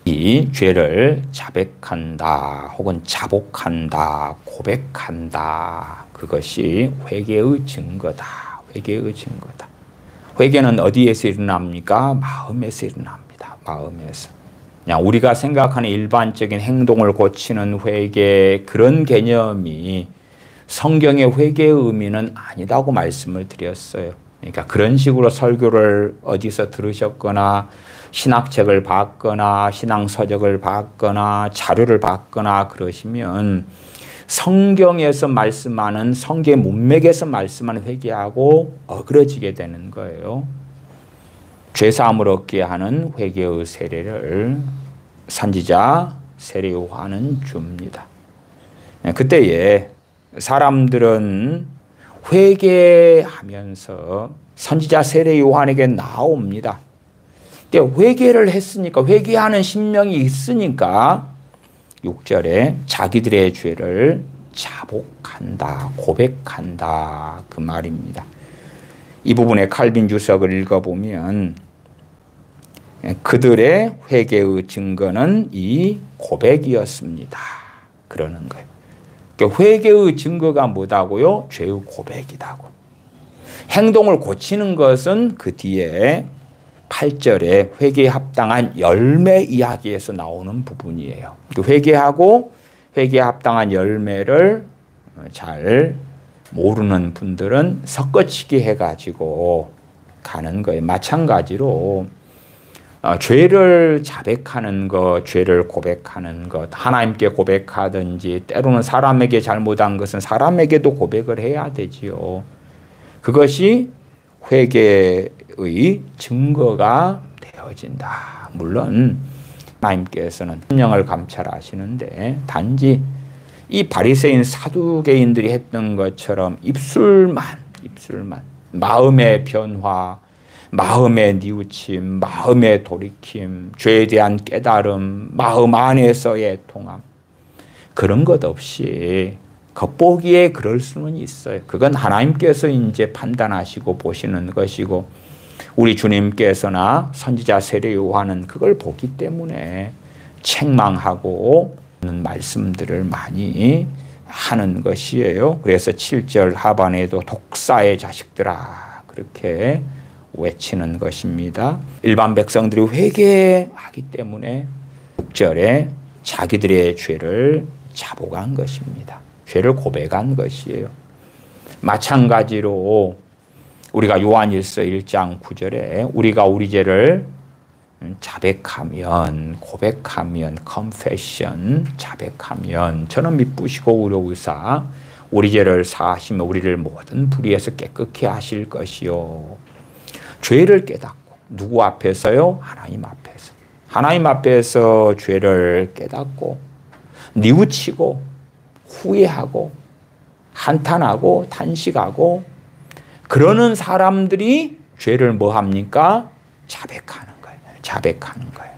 이 죄를 자백한다 혹은 자복한다 고백한다. 그것이 회개의 증거다. 회개의 증거다. 회개는 어디에서 일어납니까? 마음에서 일어납니다. 마음에서. 그냥 우리가 생각하는 일반적인 행동을 고치는 회개 그런 개념이 성경의 회개의 의미는 아니다고 말씀을 드렸어요. 그러니까 그런 식으로 설교를 어디서 들으셨거나 신학책을 봤거나 신앙서적을 봤거나 자료를 봤거나 그러시면 성경에서 말씀하는 성경의 문맥에서 말씀하는 회개하고 어그러지게 되는 거예요. 죄사함을 얻게 하는 회개의 세례를 선지자 세례 요한은 줍니다. 그때에 사람들은 회개하면서 선지자 세례 요한에게 나옵니다. 회개를 했으니까 회개하는 심령이 있으니까 6절에 자기들의 죄를 자복한다, 고백한다 그 말입니다. 이 부분에 칼빈 주석을 읽어보면 그들의 회개의 증거는 이 고백이었습니다. 그러는 거예요. 회개의 증거가 뭐다고요? 죄의 고백이다고. 행동을 고치는 것은 그 뒤에 8절에 회개에 합당한 열매 이야기에서 나오는 부분이에요. 회개하고 회개에 합당한 열매를 잘 모르는 분들은 섞어치기 해가지고 가는 거예요. 마찬가지로 죄를 자백하는 것, 죄를 고백하는 것, 하나님께 고백하든지 때로는 사람에게 잘못한 것은 사람에게도 고백을 해야 되지요. 그것이 회개의 증거가 되어진다. 물론 하나님께서는 심령을 감찰하시는데 단지 이 바리새인 사두개인들이 했던 것처럼 입술만 마음의 변화, 마음의 뉘우침, 마음의 돌이킴, 죄에 대한 깨달음, 마음 안에서의 통함 그런 것 없이 겉보기에 그럴 수는 있어요. 그건 하나님께서 이제 판단하시고 보시는 것이고, 우리 주님께서나 선지자 세례 요한은 그걸 보기 때문에 책망하고 말씀들을 많이 하는 것이에요. 그래서 7절 하반에도 독사의 자식들아 그렇게 외치는 것입니다. 일반 백성들이 회개하기 때문에 6절에 자기들의 죄를 자복한 것입니다. 죄를 고백한 것이에요. 마찬가지로 우리가 요한일서 1장 9절에 우리가 우리 죄를 자백하면, 고백하면, confession, 자백하면 저는 미쁘시고 의로우사 우리 죄를 사하시며 우리를 모든 불의에서 깨끗게 하실 것이요. 죄를 깨닫고, 누구 앞에서요? 하나님 앞에서. 하나님 앞에서 죄를 깨닫고 뉘우치고 후회하고 한탄하고 탄식하고 그러는 사람들이 죄를 뭐 합니까? 자백하는 거예요. 자백하는 거예요.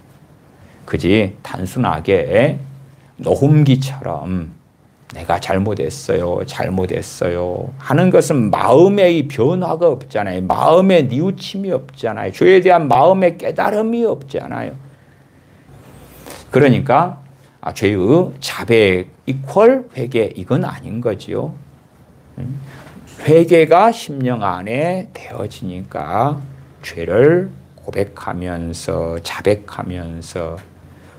그지 단순하게 녹음기처럼 내가 잘못했어요, 잘못했어요 하는 것은 마음의 변화가 없잖아요. 마음의 뉘우침이 없잖아요. 죄에 대한 마음의 깨달음이 없잖아요. 그러니까 죄의 자백 이퀄 회개 이건 아닌 거지요. 회개가 심령 안에 되어지니까 죄를 고백하면서 자백하면서,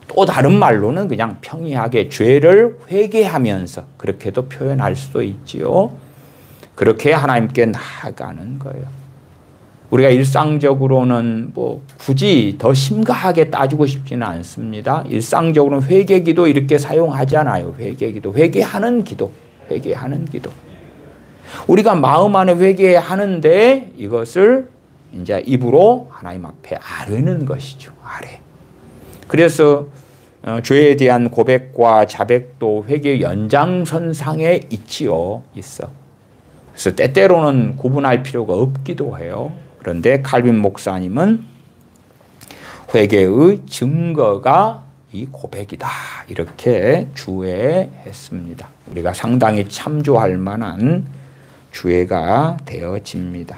또 다른 말로는 그냥 평이하게 죄를 회개하면서 그렇게도 표현할 수도 있지요. 그렇게 하나님께 나아가는 거예요. 우리가 일상적으로는 뭐 굳이 더 심각하게 따지고 싶지는 않습니다. 일상적으로는 회개기도 이렇게 사용하잖아요. 회개기도, 회개하는 기도, 회개하는 기도. 우리가 마음 안에 회개하는데 이것을 이제 입으로 하나님 앞에 아뢰는 것이죠. 아뢰. 그래서 죄에 대한 고백과 자백도 회개 연장선상에 있지요. 있어. 그래서 때때로는 구분할 필요가 없기도 해요. 그런데 칼빈 목사님은 회개의 증거가 이 고백이다 이렇게 주의했습니다. 우리가 상당히 참조할 만한 주의가 되어집니다.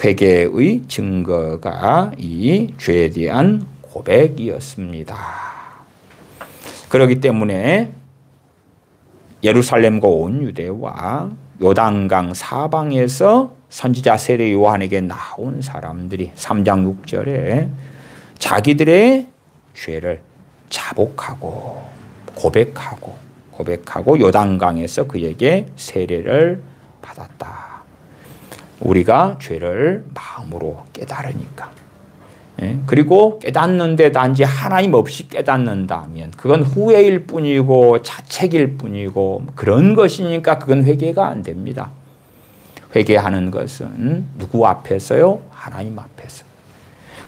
회개의 증거가 이 죄에 대한 고백이었습니다. 그렇기 때문에 예루살렘과 온 유대와 요단강 사방에서 선지자 세례 요한에게 나온 사람들이 3장 6절에 자기들의 죄를 자복하고 고백하고 요단강에서 그에게 세례를 받았다. 우리가 죄를 마음으로 깨달으니까. 그리고 깨닫는데 단지 하나님 없이 깨닫는다면 그건 후회일 뿐이고 자책일 뿐이고 그런 것이니까 그건 회개가 안 됩니다. 회개하는 것은 누구 앞에서요? 하나님 앞에서.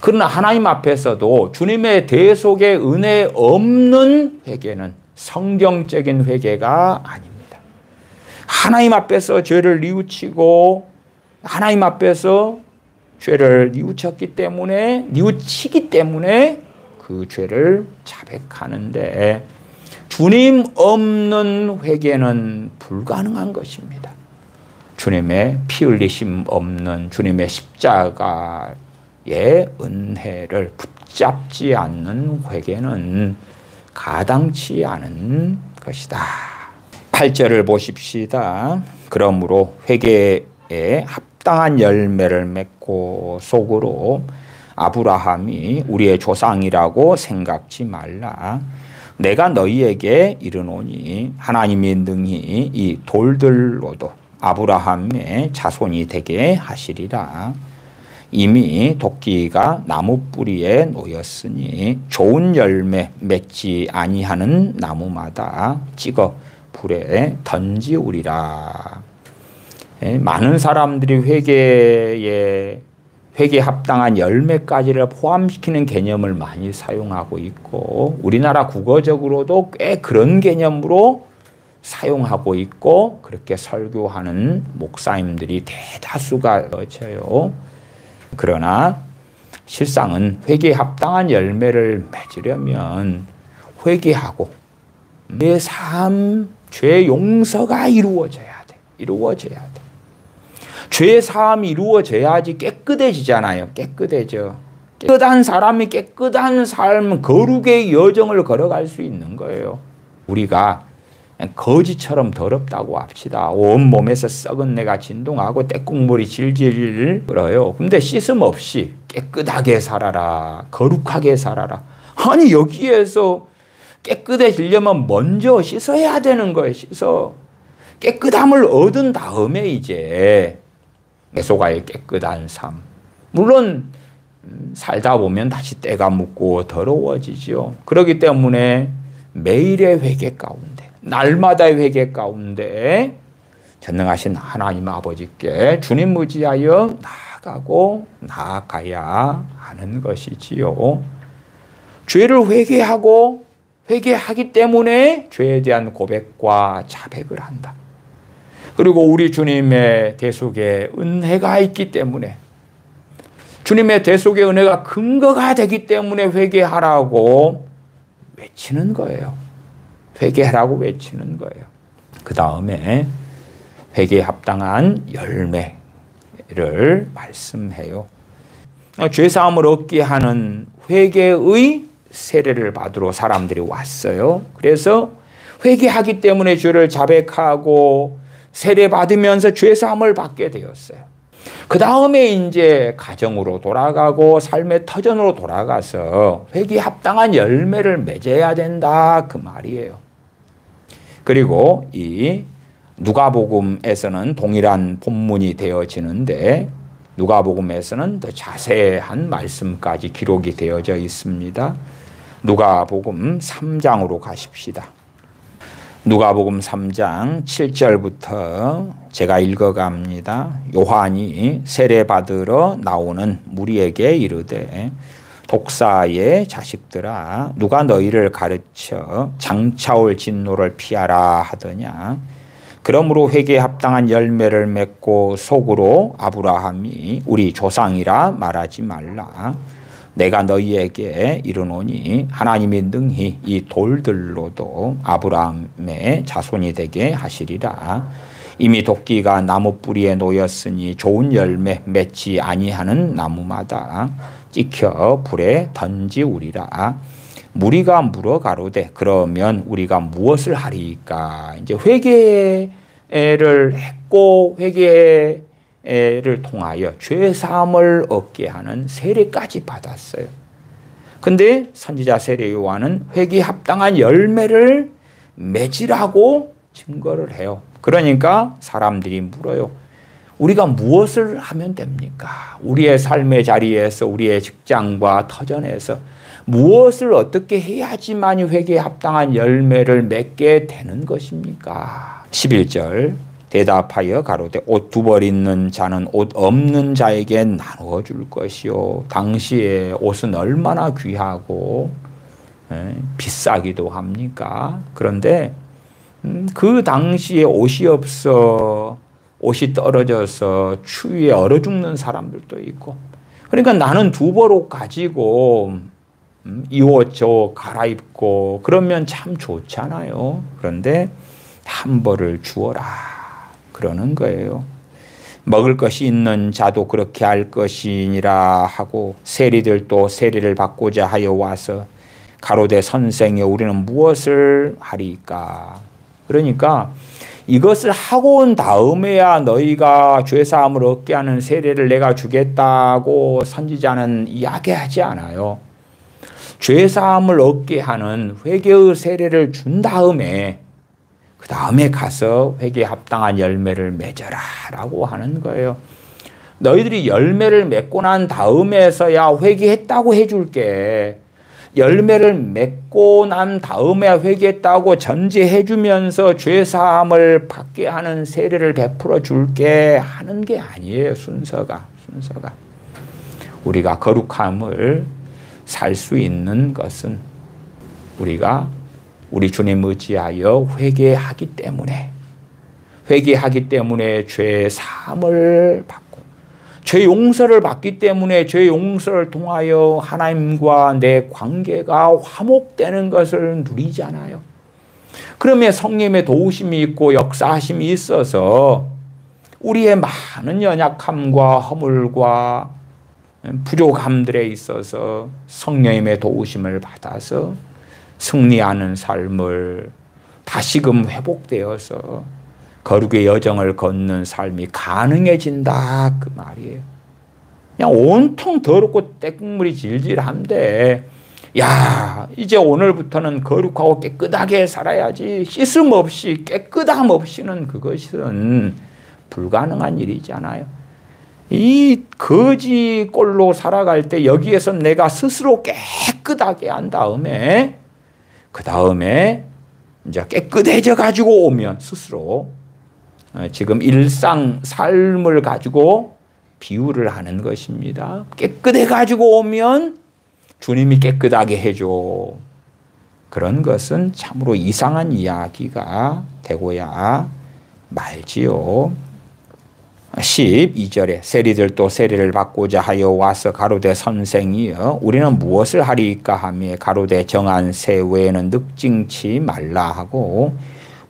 그러나 하나님 앞에서도 주님의 대속의 은혜 없는 회개는 성경적인 회개가 아닙니다. 하나님 앞에서 죄를 뉘우치고 하나님 앞에서 죄를 뉘우치기 때문에 그 죄를 자백하는데 주님 없는 회개는 불가능한 것입니다. 주님의 피 흘리심 없는 주님의 십자가의 은혜를 붙잡지 않는 회개는 가당치 않은 것이다. 8절을 보십시다. 그러므로 회개에 합당한 열매를 맺고 속으로 아브라함이 우리의 조상이라고 생각지 말라. 내가 너희에게 이르노니 하나님이 능히 이 돌들로도 아브라함의 자손이 되게 하시리라. 이미 도끼가 나무 뿌리에 놓였으니 좋은 열매 맺지 아니하는 나무마다 찍어 불에 던지우리라. 많은 사람들이 회개에 합당한 열매까지를 포함시키는 개념을 많이 사용하고 있고 우리나라 국어적으로도 꽤 그런 개념으로 사용하고 있고 그렇게 설교하는 목사님들이 대다수가 있어요. 그러나 실상은 회개에 합당한 열매를 맺으려면 회개하고 내 삶, 죄 용서가 이루어져야 돼. 이루어져야 돼. 죄 사함이 이루어져야지 깨끗해지잖아요. 깨끗해져. 깨끗한 사람이 깨끗한 삶, 거룩의 여정을 걸어갈 수 있는 거예요. 우리가 거지처럼 더럽다고 합시다. 온몸에서 썩은 내가 진동하고 떼국물이 질질 흘러요. 근데 씻음 없이 깨끗하게 살아라. 거룩하게 살아라. 아니 여기에서 깨끗해지려면 먼저 씻어야 되는 거예요. 씻어. 깨끗함을 얻은 다음에 이제 내소가의 깨끗한 삶. 물론 살다 보면 다시 때가 묻고 더러워지죠. 그렇기 때문에 매일의 회개 가운데, 날마다의 회개 가운데 전능하신 하나님 아버지께 주님 의지하여 나아가고 나아가야 하는 것이지요. 죄를 회개하기 때문에 죄에 대한 고백과 자백을 한다. 그리고 우리 주님의 대속에 은혜가 있기 때문에, 주님의 대속의 은혜가 근거가 되기 때문에 회개하라고 외치는 거예요. 회개하라고 외치는 거예요. 그 다음에 회개에 합당한 열매를 말씀해요. 죄사함을 얻게 하는 회개의 세례를 받으러 사람들이 왔어요. 그래서 회개하기 때문에 죄를 자백하고 세례 받으면서 죄사함을 받게 되었어요. 그 다음에 이제 가정으로 돌아가고 삶의 터전으로 돌아가서 회개에 합당한 열매를 맺어야 된다 그 말이에요. 그리고 이 누가복음에서는 동일한 본문이 되어지는데 누가복음에서는 더 자세한 말씀까지 기록이 되어져 있습니다. 누가복음 3장으로 가십시다. 누가복음 3장 7절부터 제가 읽어갑니다. 요한이 세례받으러 나오는 무리에게 이르되 독사의 자식들아 누가 너희를 가르쳐 장차올 진노를 피하라 하더냐. 그러므로 회개에 합당한 열매를 맺고 속으로 아브라함이 우리 조상이라 말하지 말라. 내가 너희에게 이르노니 하나님이 능히 이 돌들로도 아브라함의 자손이 되게 하시리라. 이미 도끼가 나무 뿌리에 놓였으니 좋은 열매 맺지 아니하는 나무마다 찍혀 불에 던지우리라. 무리가 물어 가로되 그러면 우리가 무엇을 하리까? 이제 회개를 했고 회개를 통하여 죄사함을 얻게 하는 세례까지 받았어요. 근데 선지자 세례 요한은 회개에 합당한 열매를 맺으라고 증거를 해요. 그러니까 사람들이 물어요. 우리가 무엇을 하면 됩니까? 우리의 삶의 자리에서 우리의 직장과 터전에서 무엇을 어떻게 해야지만 회개에 합당한 열매를 맺게 되는 것입니까? 11절 대답하여 가로되 옷 두 벌 있는 자는 옷 없는 자에게 나누어 줄 것이요. 당시에 옷은 얼마나 귀하고 비싸기도 합니까? 그런데 그 당시에 옷이 없어 옷이 떨어져서 추위에 얼어 죽는 사람들도 있고, 그러니까 나는 두 벌 옷 가지고 이 옷 저 옷 갈아입고 그러면 참 좋잖아요. 그런데 한 벌을 주어라 그러는 거예요. 먹을 것이 있는 자도 그렇게 할 것이니라 하고 세리들도 세리를 받고자 하여 와서 가로되 선생여 우리는 무엇을 하리까? 그러니까 이것을 하고 온 다음에야 너희가 죄사함을 얻게 하는 세례를 내가 주겠다고 선지자는 이야기하지 않아요. 죄사함을 얻게 하는 회개의 세례를 준 다음에 그 다음에 가서 회개에 합당한 열매를 맺어라 라고 하는 거예요. 너희들이 열매를 맺고 난 다음에서야 회개했다고 해줄게. 열매를 맺고 난 다음에 회개했다고 전제해 주면서 죄사함을 받게 하는 세례를 베풀어 줄게 하는 게 아니에요. 순서가. 우리가 거룩함을 살 수 있는 것은 우리가 우리 주님 의지하여 회개하기 때문에 죄 사함을 받고 죄 용서를 받기 때문에 죄 용서를 통하여 하나님과 내 관계가 화목되는 것을 누리잖아요. 그러면 성령의 도우심이 있고 역사하심이 있어서 우리의 많은 연약함과 허물과 부족함들에 있어서 성령님의 도우심을 받아서 승리하는 삶을 다시금 회복되어서 거룩의 여정을 걷는 삶이 가능해진다 그 말이에요. 그냥 온통 더럽고 때국물이 질질한데 야 이제 오늘부터는 거룩하고 깨끗하게 살아야지 씻음 없이 깨끗함 없이는 그것은 불가능한 일이잖아요. 이 거지 꼴로 살아갈 때 여기에서 내가 스스로 깨끗하게 한 다음에 그 다음에 이제 깨끗해져 가지고 오면 스스로 지금 일상 삶을 가지고 비유를 하는 것입니다. 깨끗해 가지고 오면 주님이 깨끗하게 해줘. 그런 것은 참으로 이상한 이야기가 되고야 말지요. 12절에 세리들도 세리를 받고자 하여 와서 가로되 선생이여 우리는 무엇을 하리이까 하며 가로되 정한 세 외에는 늑징치 말라 하고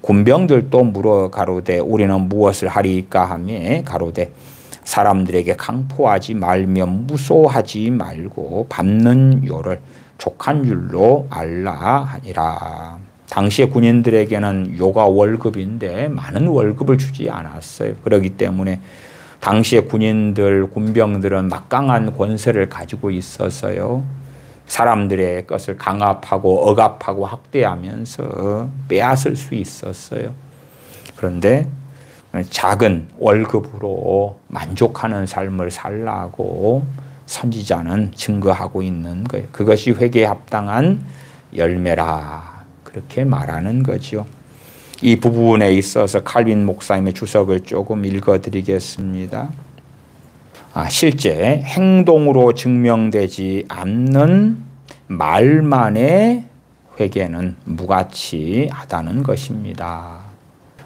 군병들도 물어 가로되 우리는 무엇을 하리이까 하며 가로되 사람들에게 강포하지 말며 무소하지 말고 밟는 요를 족한 줄로 알라 하니라. 당시의 군인들에게는 요가 월급인데 많은 월급을 주지 않았어요. 그렇기 때문에 당시의 군인들, 군병들은 막강한 권세를 가지고 있어서요. 사람들의 것을 강압하고 억압하고 학대하면서 빼앗을 수 있었어요. 그런데 작은 월급으로 만족하는 삶을 살라고 선지자는 증거하고 있는 거예요. 그것이 회개에 합당한 열매라. 그렇게 말하는 거죠. 이 부분에 있어서 칼빈 목사님의 주석을 조금 읽어드리겠습니다. 실제 행동으로 증명되지 않는 말만의 회개는 무가치하다는 것입니다.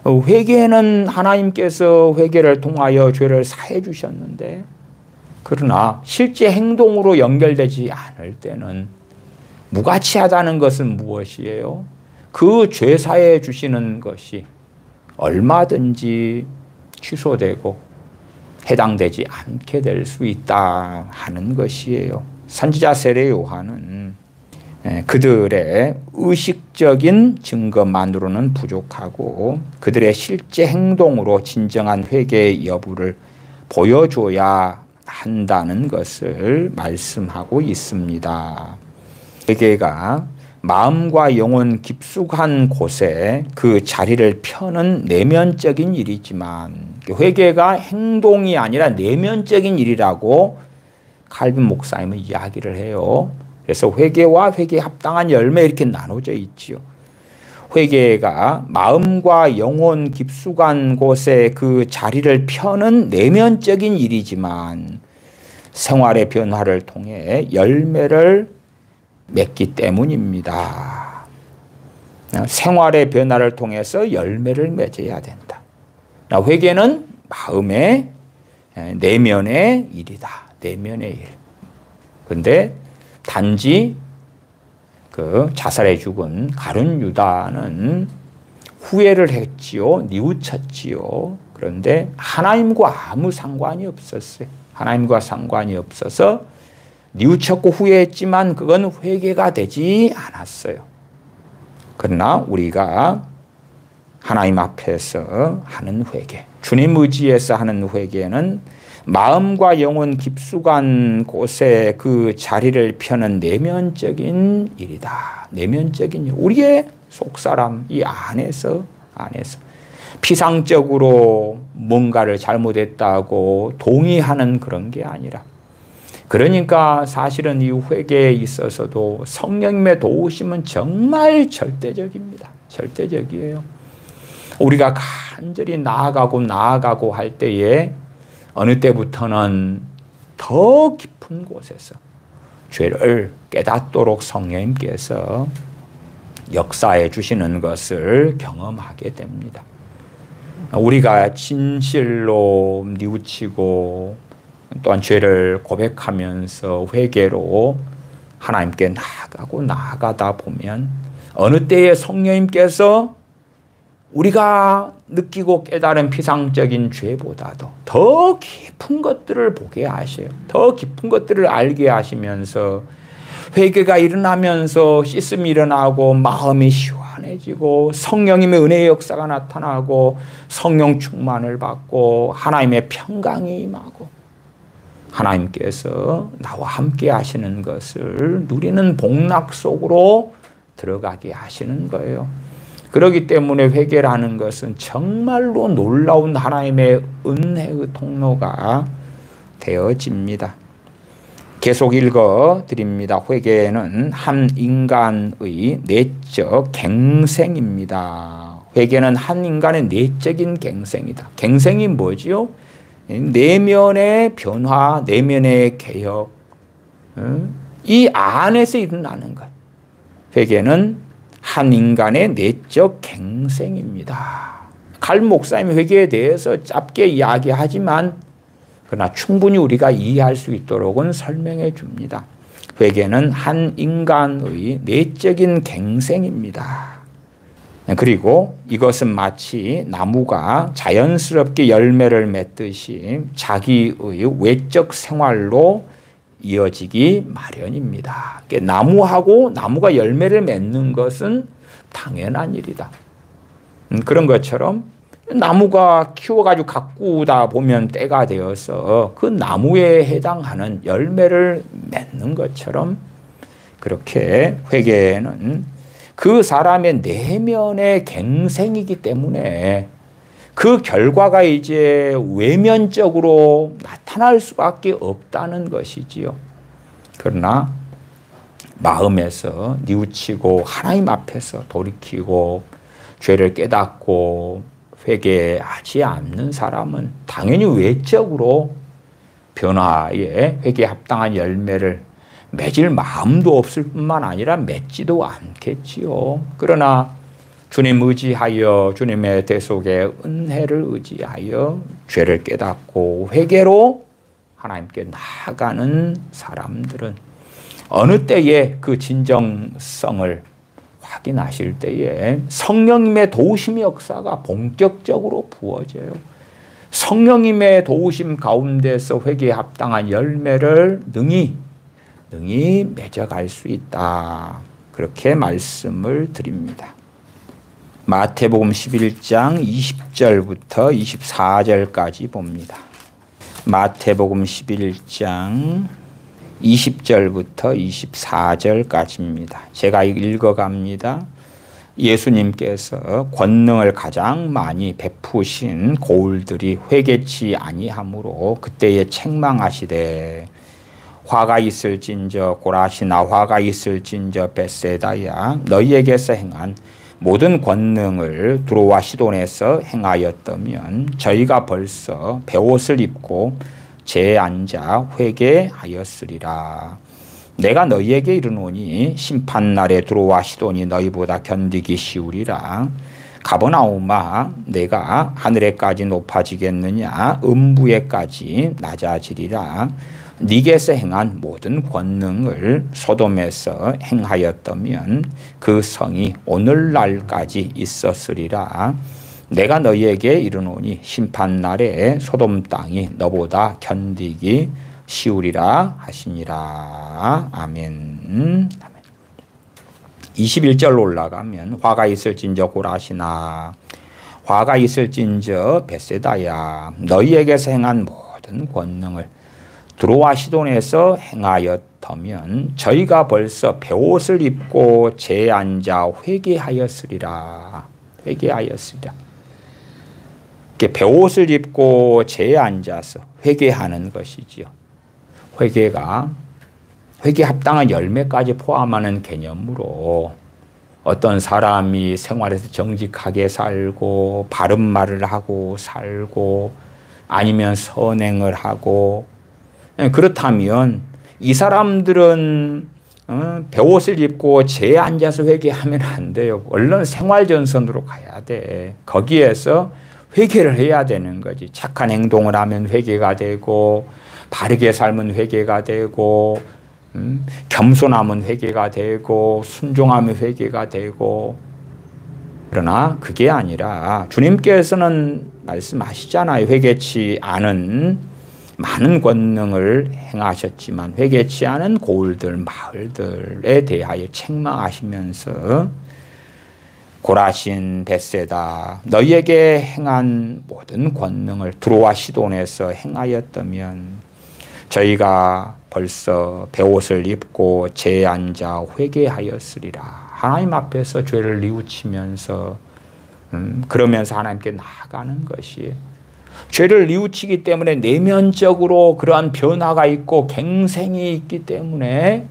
회개는 하나님께서 회개를 통하여 죄를 사해 주셨는데 그러나 실제 행동으로 연결되지 않을 때는 무가치하다는 것은 무엇이에요? 그 죄 사해 주시는 것이 얼마든지 취소되고 해당되지 않게 될 수 있다 하는 것이에요. 선지자 세례 요한은 그들의 의식적인 증거만으로는 부족하고 그들의 실제 행동으로 진정한 회개의 여부를 보여줘야 한다는 것을 말씀하고 있습니다. 회개가 마음과 영혼 깊숙한 곳에 그 자리를 펴는 내면적인 일이지만 회개가 행동이 아니라 내면적인 일이라고 칼빈 목사님은 이야기를 해요. 그래서 회개와 회개에 합당한 열매 이렇게 나눠져 있지요. 회개가 마음과 영혼 깊숙한 곳에 그 자리를 펴는 내면적인 일이지만 생활의 변화를 통해 열매를 맺기 때문입니다. 생활의 변화를 통해서 열매를 맺어야 된다. 회개는 마음의 내면의 일이다. 내면의 일. 그런데 단지 그 자살해 죽은 가룟 유다는 후회를 했지요. 뉘우쳤지요. 그런데 하나님과 아무 상관이 없었어요. 하나님과 상관이 없어서 뉘우쳤고 후회했지만 그건 회개가 되지 않았어요. 그러나 우리가 하나님 앞에서 하는 회개, 주님 의지에서 하는 회개는 마음과 영혼 깊숙한 곳에 그 자리를 펴는 내면적인 일이다. 내면적인 일. 우리의 속사람 이 안에서 피상적으로 뭔가를 잘못했다고 동의하는 그런 게 아니라 그러니까 사실은 이 회개에 있어서도 성령님의 도우심은 정말 절대적입니다. 절대적이에요. 우리가 간절히 나아가고 할 때에 어느 때부터는 더 깊은 곳에서 죄를 깨닫도록 성령님께서 역사해 주시는 것을 경험하게 됩니다. 우리가 진실로 뉘우치고 또한 죄를 고백하면서 회개로 하나님께 나아가다 보면 어느 때에 성령님께서 우리가 느끼고 깨달은 피상적인 죄보다도 더 깊은 것들을 보게 하셔요. 더 깊은 것들을 알게 하시면서 회개가 일어나면서 씻음이 일어나고 마음이 시원해지고 성령님의 은혜의 역사가 나타나고 성령 충만을 받고 하나님의 평강이 임하고 하나님께서 나와 함께 하시는 것을 누리는 복락 속으로 들어가게 하시는 거예요. 그렇기 때문에 회개라는 것은 정말로 놀라운 하나님의 은혜의 통로가 되어집니다. 계속 읽어드립니다. 회개는 한 인간의 내적 갱생입니다. 회개는 한 인간의 내적인 갱생이다. 갱생이 뭐지요? 내면의 변화, 내면의 개혁, 이 안에서 일어나는 것. 회개는 한 인간의 내적 갱생입니다. 갈 목사님 회개에 대해서 짧게 이야기하지만 그러나 충분히 우리가 이해할 수 있도록은 설명해 줍니다. 회개는 한 인간의 내적인 갱생입니다. 그리고 이것은 마치 나무가 자연스럽게 열매를 맺듯이 자기의 외적 생활로 이어지기 마련입니다. 나무가 열매를 맺는 것은 당연한 일이다. 그런 것처럼 나무가 키워가지고 가꾸다 보면 때가 되어서 그 나무에 해당하는 열매를 맺는 것처럼 그렇게 회개는 그 사람의 내면의 갱생이기 때문에 그 결과가 이제 외면적으로 나타날 수밖에 없다는 것이지요. 그러나 마음에서 뉘우치고 하나님 앞에서 돌이키고 죄를 깨닫고 회개하지 않는 사람은 당연히 외적으로 변화에 회개에 합당한 열매를 맺을 마음도 없을 뿐만 아니라 맺지도 않겠지요. 그러나 주님 의지하여 주님의 대속의 은혜를 의지하여 죄를 깨닫고 회개로 하나님께 나아가는 사람들은 어느 때에 그 진정성을 확인하실 때에 성령님의 도우심의 역사가 본격적으로 부어져요. 성령님의 도우심 가운데서 회개에 합당한 열매를 능히 맺어갈 수 있다. 그렇게 말씀을 드립니다. 마태복음 11장 20절부터 24절까지 봅니다. 마태복음 11장 20절부터 24절까지입니다. 제가 읽어갑니다. 예수님께서 권능을 가장 많이 베푸신 고울들이 회개치 아니하므로 그때에 책망하시되 화가 있을진저 고라시나 화가 있을진저 벳세다야 너희에게서 행한 모든 권능을 두로와 시돈에서 행하였다면 저희가 벌써 베옷을 입고 재에 앉아 회개하였으리라. 내가 너희에게 이르노니 심판날에 두로와 시돈이 너희보다 견디기 쉬우리라. 가버나움아 내가 하늘에까지 높아지겠느냐 음부에까지 낮아지리라. 네게서 행한 모든 권능을 소돔에서 행하였다면 그 성이 오늘날까지 있었으리라. 내가 너희에게 이르노니 심판날에 소돔 땅이 너보다 견디기 쉬우리라 하시니라. 아멘. 21절 올라가면 화가 있을진저 고라시나 화가 있을진저 벳세다야 너희에게서 행한 모든 권능을 두로와 시돈에서 행하였다면 저희가 벌써 베옷을 입고 재에 앉아 회개하였으리라. 회개하였으리라. 베옷을 입고 재에 앉아서 회개하는 것이지요. 회개 합당한 열매까지 포함하는 개념으로 어떤 사람이 생활에서 정직하게 살고 바른 말을 하고 살고 아니면 선행을 하고 그렇다면 이 사람들은 베옷을 입고 재에 앉아서 회개하면 안 돼요. 얼른 생활전선으로 가야 돼. 거기에서 회개를 해야 되는 거지. 착한 행동을 하면 회개가 되고 바르게 살면 회개가 되고 겸손하면 회개가 되고 순종하면 회개가 되고, 그러나 그게 아니라 주님께서는 말씀하시잖아요. 회개치 않은 많은 권능을 행하셨지만 회개치 않은 고을들 마을들에 대하여 책망하시면서 고라신 벳세다, 너희에게 행한 모든 권능을 두로와 시돈에서 행하였다면 저희가 벌써 베옷을 입고 제에 앉아 회개하였으리라. 하나님 앞에서 죄를 뉘우치면서 그러면서 하나님께 나아가는 것이에요. 죄를 뉘우치기 때문에 내면적으로 그러한 변화가 있고 갱생이 있기 때문에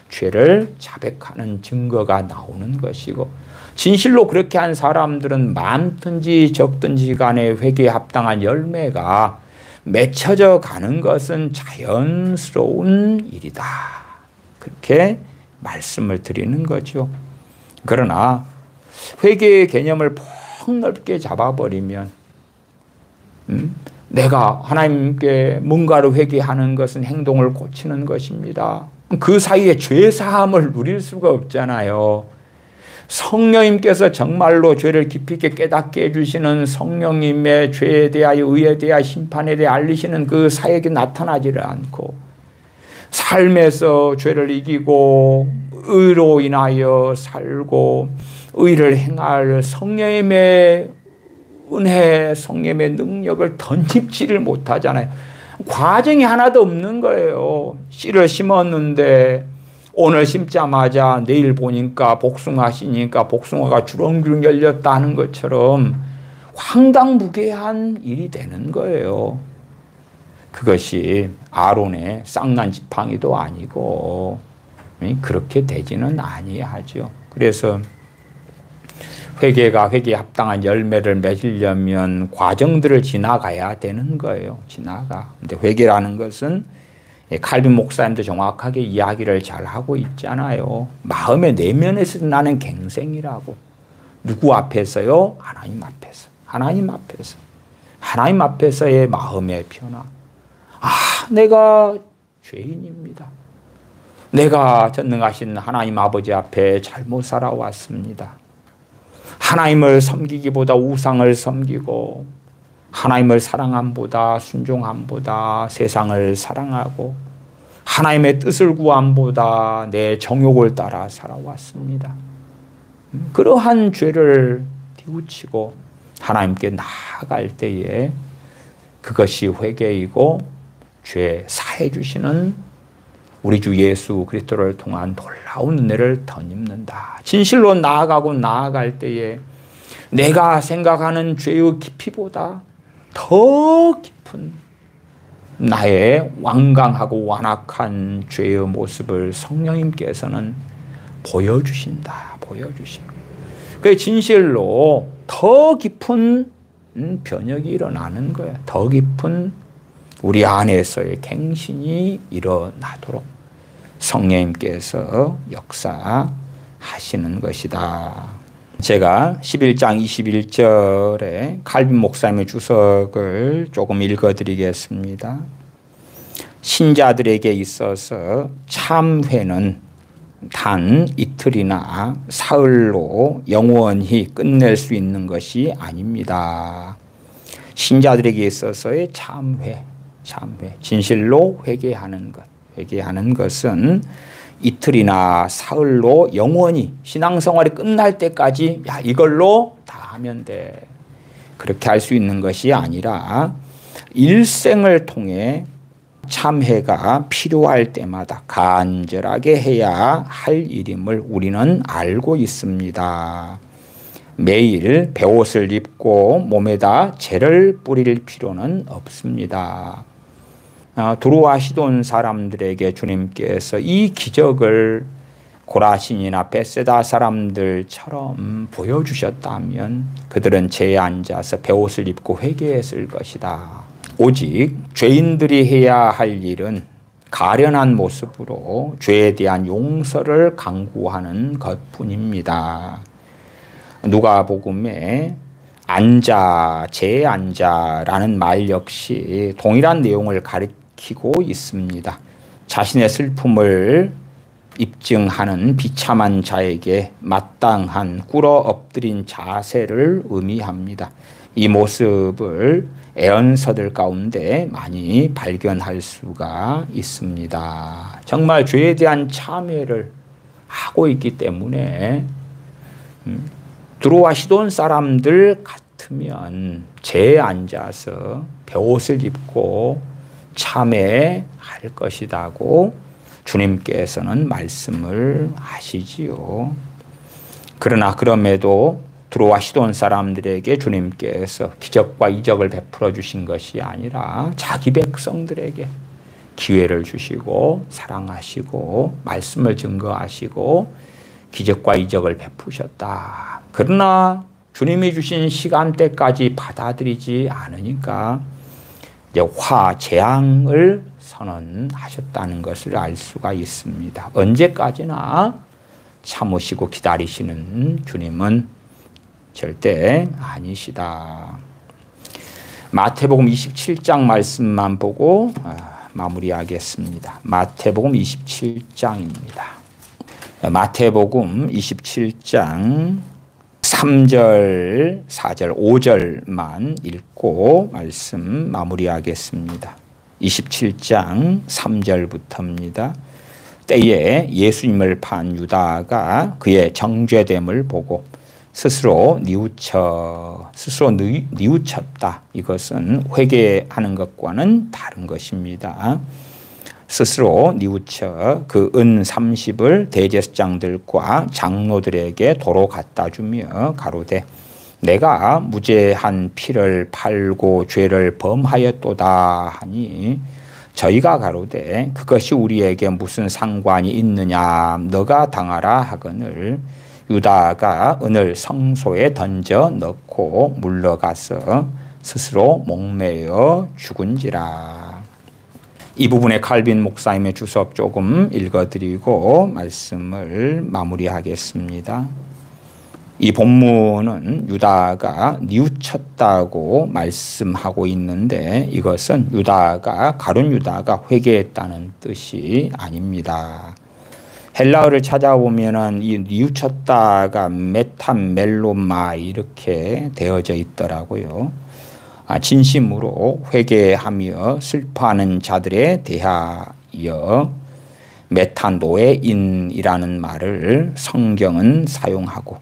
죄를 자백하는 증거가 나오는 것이고, 진실로 그렇게 한 사람들은 많든지 적든지 간에 회개에 합당한 열매가 맺혀져 가는 것은 자연스러운 일이다. 그렇게 말씀을 드리는 거죠. 그러나 회개의 개념을 폭넓게 잡아버리면 내가 하나님께 뭔가를 회개하는 것은 행동을 고치는 것입니다. 그 사이에 죄사함을 누릴 수가 없잖아요. 성령님께서 정말로 죄를 깊이 있게 깨닫게 해주시는 성령님의 죄에 대하여 의에 대하여 심판에 대해 알리시는 그 사역이 나타나지를 않고 삶에서 죄를 이기고 의로 인하여 살고 의를 행할 성령님의 은혜, 성령님의 능력을 덧입지를 못하잖아요. 과정이 하나도 없는 거예요. 씨를 심었는데 오늘 심자마자 내일 보니까 복숭아씨니까 복숭아가 주렁주렁 열렸다 하는 것처럼 황당무계한 일이 되는 거예요. 그것이 아론의 쌍난 지팡이도 아니고 그렇게 되지는 아니하죠. 그래서 회개가 회개에 합당한 열매를 맺으려면 과정들을 지나가야 되는 거예요. 근데 회개라는 것은 칼빈 목사님도 정확하게 이야기를 잘 하고 있잖아요. 마음의 내면에서 나는 갱생이라고. 누구 앞에서요? 하나님 앞에서. 하나님 앞에서의 마음의 변화. 내가 죄인입니다. 내가 전능하신 하나님 아버지 앞에 잘못 살아왔습니다. 하나님을 섬기기보다 우상을 섬기고 하나님을 사랑함보다 순종함보다 세상을 사랑하고 하나님의 뜻을 구함보다 내 정욕을 따라 살아왔습니다. 그러한 죄를 뉘우치고 하나님께 나아갈 때에 그것이 회개이고 죄 사해 주시는 우리 주 예수 그리스도를 통한 놀라운 은혜를 덧입는다. 진실로 나아가고 나아갈 때에 내가 생각하는 죄의 깊이보다 더 깊은 나의 완강하고 완악한 죄의 모습을 성령님께서는 보여주신다. 그 진실로 더 깊은 변혁이 일어나는 거야. 더 깊은 우리 안에서의 갱신이 일어나도록 성령님께서 역사하시는 것이다. 제가 11장 21절에 칼빈 목사님의 주석을 조금 읽어드리겠습니다. 신자들에게 있어서 참회는 단 이틀이나 사흘로 영원히 끝낼 수 있는 것이 아닙니다. 신자들에게 있어서의 참회, 진실로 회개하는 것은 이틀이나 사흘로 영원히 신앙생활이 끝날 때까지 이걸로 다 하면 돼. 그렇게 할 수 있는 것이 아니라 일생을 통해 참회가 필요할 때마다 간절하게 해야 할 일임을 우리는 알고 있습니다. 매일 베옷을 입고 몸에다 재를 뿌릴 필요는 없습니다. 두로와 시돈 사람들에게 주님께서 이 기적을 고라신이나 벳세다 사람들처럼 보여주셨다면 그들은 제에 앉아서 베옷을 입고 회개했을 것이다. 오직 죄인들이 해야 할 일은 가련한 모습으로 죄에 대한 용서를 강구하는 것뿐입니다. 누가복음에 앉아, 제에 앉아라는 말 역시 동일한 내용을 가리키고 있습니다. 자신의 슬픔을 입증하는 비참한 자에게 마땅한 꿇어 엎드린 자세를 의미합니다. 이 모습을 애언서들 가운데 많이 발견할 수가 있습니다. 정말 죄에 대한 참회를 하고 있기 때문에 두로와 시돈 사람들 같으면 제에 앉아서 베옷을 입고 참회할 것이라고 주님께서는 말씀을 하시지요. 그러나 그럼에도 두로와 시돈 사람들에게 주님께서 기적과 이적을 베풀어 주신 것이 아니라 자기 백성들에게 기회를 주시고 사랑하시고 말씀을 증거하시고 기적과 이적을 베푸셨다. 그러나 주님이 주신 시간대까지 받아들이지 않으니까 이제 재앙을 선언하셨다는 것을 알 수가 있습니다. 언제까지나 참으시고 기다리시는 주님은 절대 아니시다. 마태복음 27장 말씀만 보고 마무리하겠습니다. 마태복음 27장입니다. 마태복음 27장 3절, 4절, 5절만 읽고 말씀 마무리하겠습니다. 27장 3절부터입니다. 때에 예수님을 판 유다가 그의 정죄됨을 보고 스스로 뉘우쳤다. 이것은 회개하는 것과는 다른 것입니다. 스스로 뉘우쳐 그 은 30을 대제사장들과 장로들에게 도로 갖다 주며 가로되 내가 무죄한 피를 팔고 죄를 범하였도다 하니 저희가 가로되 그것이 우리에게 무슨 상관이 있느냐 너가 당하라 하거늘 유다가 은을 성소에 던져 넣고 물러가서 스스로 목매어 죽은지라. 이 부분에 칼빈 목사님의 주석 조금 읽어드리고 말씀을 마무리하겠습니다. 이 본문은 유다가 뉘우쳤다고 말씀하고 있는데 이것은 가룟 유다가 회개했다는 뜻이 아닙니다. 헬라어를 찾아보면은 이 뉘우쳤다가 메탄멜로마 이렇게 되어져 있더라고요. 진심으로 회개하며 슬퍼하는 자들에 대하여 메타노에인이라는 말을 성경은 사용하고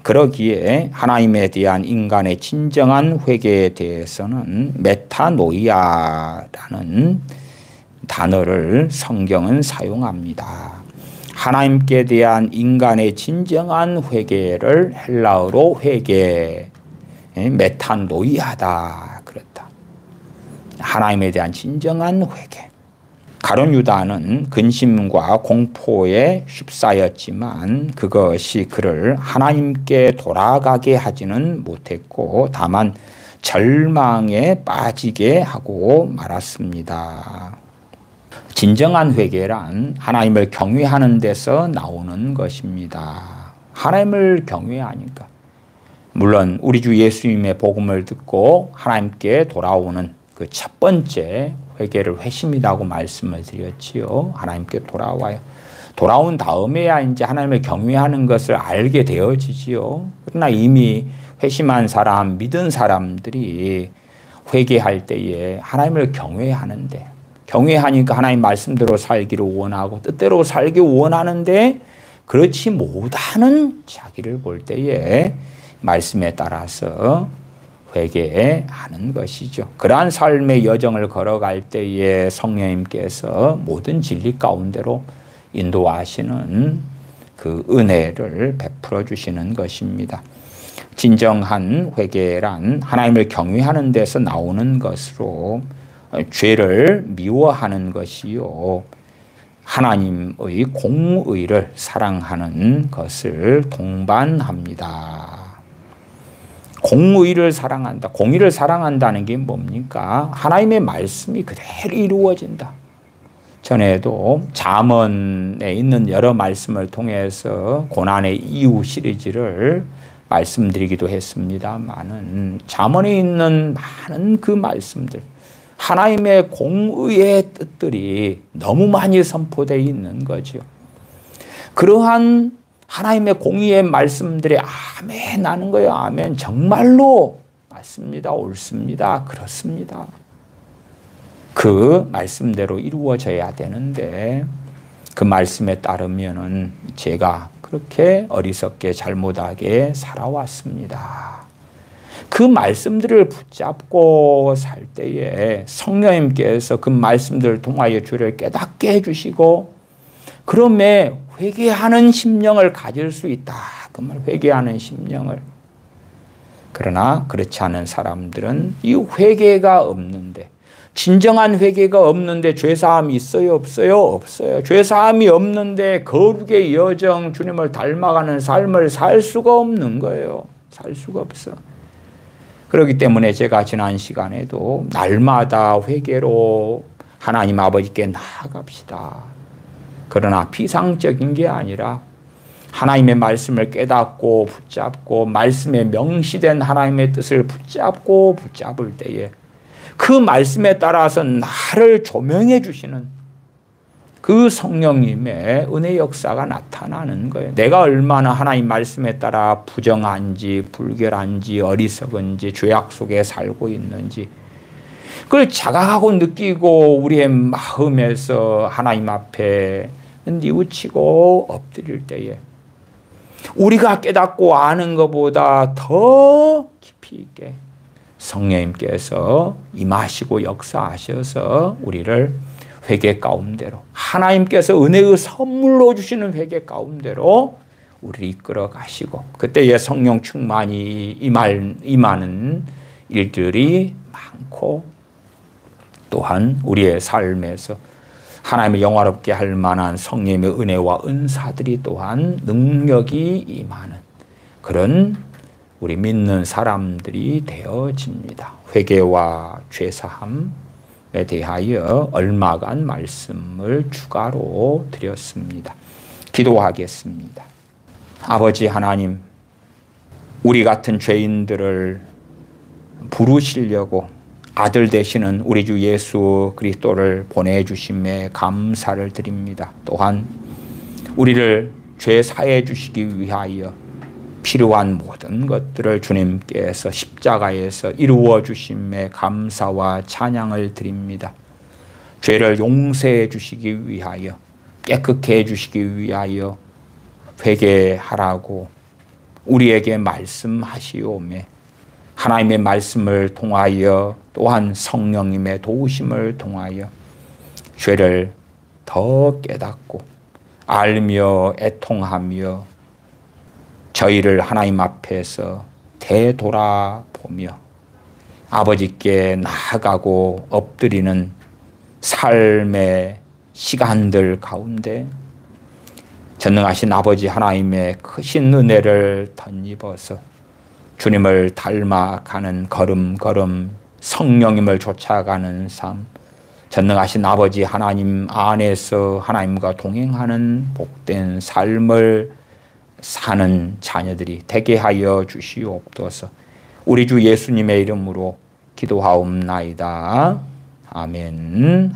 그러기에 하나님에 대한 인간의 진정한 회개에 대해서는 메타노이아라는 단어를 성경은 사용합니다. 하나님께 대한 인간의 진정한 회개를 헬라어로 메타노이아다 그랬다. 하나님에 대한 진정한 회개. 가룟 유다는 근심과 공포에 휩싸였지만 그것이 그를 하나님께 돌아가게 하지는 못했고 다만 절망에 빠지게 하고 말았습니다. 진정한 회개란 하나님을 경외하는 데서 나오는 것입니다. 하나님을 경외하니까 물론 우리 주 예수님의 복음을 듣고 하나님께 돌아오는 그 첫 번째 회개를 회심이라고 말씀을 드렸지요. 하나님께 돌아와요. 돌아온 다음에야 이제 하나님을 경외하는 것을 알게 되어지지요. 그러나 이미 회심한 사람, 믿은 사람들이 회개할 때에 하나님을 경외하는데 경외하니까 하나님 말씀대로 살기를 원하고 뜻대로 살기 원하는데 그렇지 못하는 자기를 볼 때에 말씀에 따라서 회개하는 것이죠. 그러한 삶의 여정을 걸어갈 때에 성령님께서 모든 진리 가운데로 인도하시는 그 은혜를 베풀어 주시는 것입니다. 진정한 회개란 하나님을 경외하는 데서 나오는 것으로 죄를 미워하는 것이요. 하나님의 공의를 사랑하는 것을 동반합니다. 공의를 사랑한다. 공의를 사랑한다는 게 뭡니까? 하나님의 말씀이 그대로 이루어진다. 전에도 잠언에 있는 여러 말씀을 통해서 고난의 이유 시리즈를 말씀드리기도 했습니다만은 잠언에 있는 많은 그 말씀들 하나님의 공의의 뜻들이 너무 많이 선포되어 있는 거죠. 그러한 하나님의 공의의 말씀들이 아멘 하는 거예요. 아멘. 정말로 맞습니다. 옳습니다. 그렇습니다. 그 말씀대로 이루어져야 되는데 그 말씀에 따르면은 제가 그렇게 어리석게 잘못하게 살아왔습니다. 그 말씀들을 붙잡고 살 때에 성령님께서 그 말씀들을 통하여 주를 깨닫게 해주시고 그럼에 회개하는 심령을 가질 수 있다. 그 말 회개하는 심령을. 그러나 그렇지 않은 사람들은 이 회개가 없는데 진정한 회개가 없는데 죄사함이 있어요? 없어요? 없어요. 죄사함이 없는데 거룩의 여정 주님을 닮아가는 삶을 살 수가 없는 거예요. 살 수가 없어. 그렇기 때문에 제가 지난 시간에도 날마다 회개로 하나님 아버지께 나아갑시다. 그러나 피상적인 게 아니라 하나님의 말씀을 깨닫고 붙잡고 말씀에 명시된 하나님의 뜻을 붙잡을 때에 그 말씀에 따라서 나를 조명해 주시는 그 성령님의 은혜 역사가 나타나는 거예요. 내가 얼마나 하나님 말씀에 따라 부정한지 불결한지 어리석은지 죄악 속에 살고 있는지 그걸 자각하고 느끼고 우리의 마음에서 하나님 앞에 뉘우치고 엎드릴 때에 우리가 깨닫고 아는 것보다 더 깊이 있게 성령님께서 임하시고 역사하셔서 우리를 회개 가운데로 하나님께서 은혜의 선물로 주시는 회개 가운데로 우리를 이끌어 가시고 그때의 성령 충만이 임하는 일들이 많고 또한 우리의 삶에서 하나님을 영화롭게 할 만한 성령의 은혜와 은사들이 또한 능력이 임하는 그런 우리 믿는 사람들이 되어집니다. 회개와 죄사함에 대하여 얼마간 말씀을 추가로 드렸습니다. 기도하겠습니다. 아버지 하나님, 우리 같은 죄인들을 부르시려고 아들 되시는 우리 주 예수 그리스도를 보내주심에 감사를 드립니다. 또한 우리를 죄 사해 주시기 위하여 필요한 모든 것들을 주님께서 십자가에서 이루어 주심에 감사와 찬양을 드립니다. 죄를 용서해 주시기 위하여 깨끗게 해 주시기 위하여 회개하라고 우리에게 말씀하시오매 하나님의 말씀을 통하여 또한 성령님의 도우심을 통하여 죄를 더 깨닫고 알며 애통하며 저희를 하나님 앞에서 되돌아보며 아버지께 나아가고 엎드리는 삶의 시간들 가운데 전능하신 아버지 하나님의 크신 은혜를 덧입어서 주님을 닮아가는 걸음걸음 성령님을 쫓아가는 삶, 전능하신 아버지 하나님 안에서 하나님과 동행하는 복된 삶을 사는 자녀들이 되게 하여 주시옵소서. 우리 주 예수님의 이름으로 기도하옵나이다. 아멘.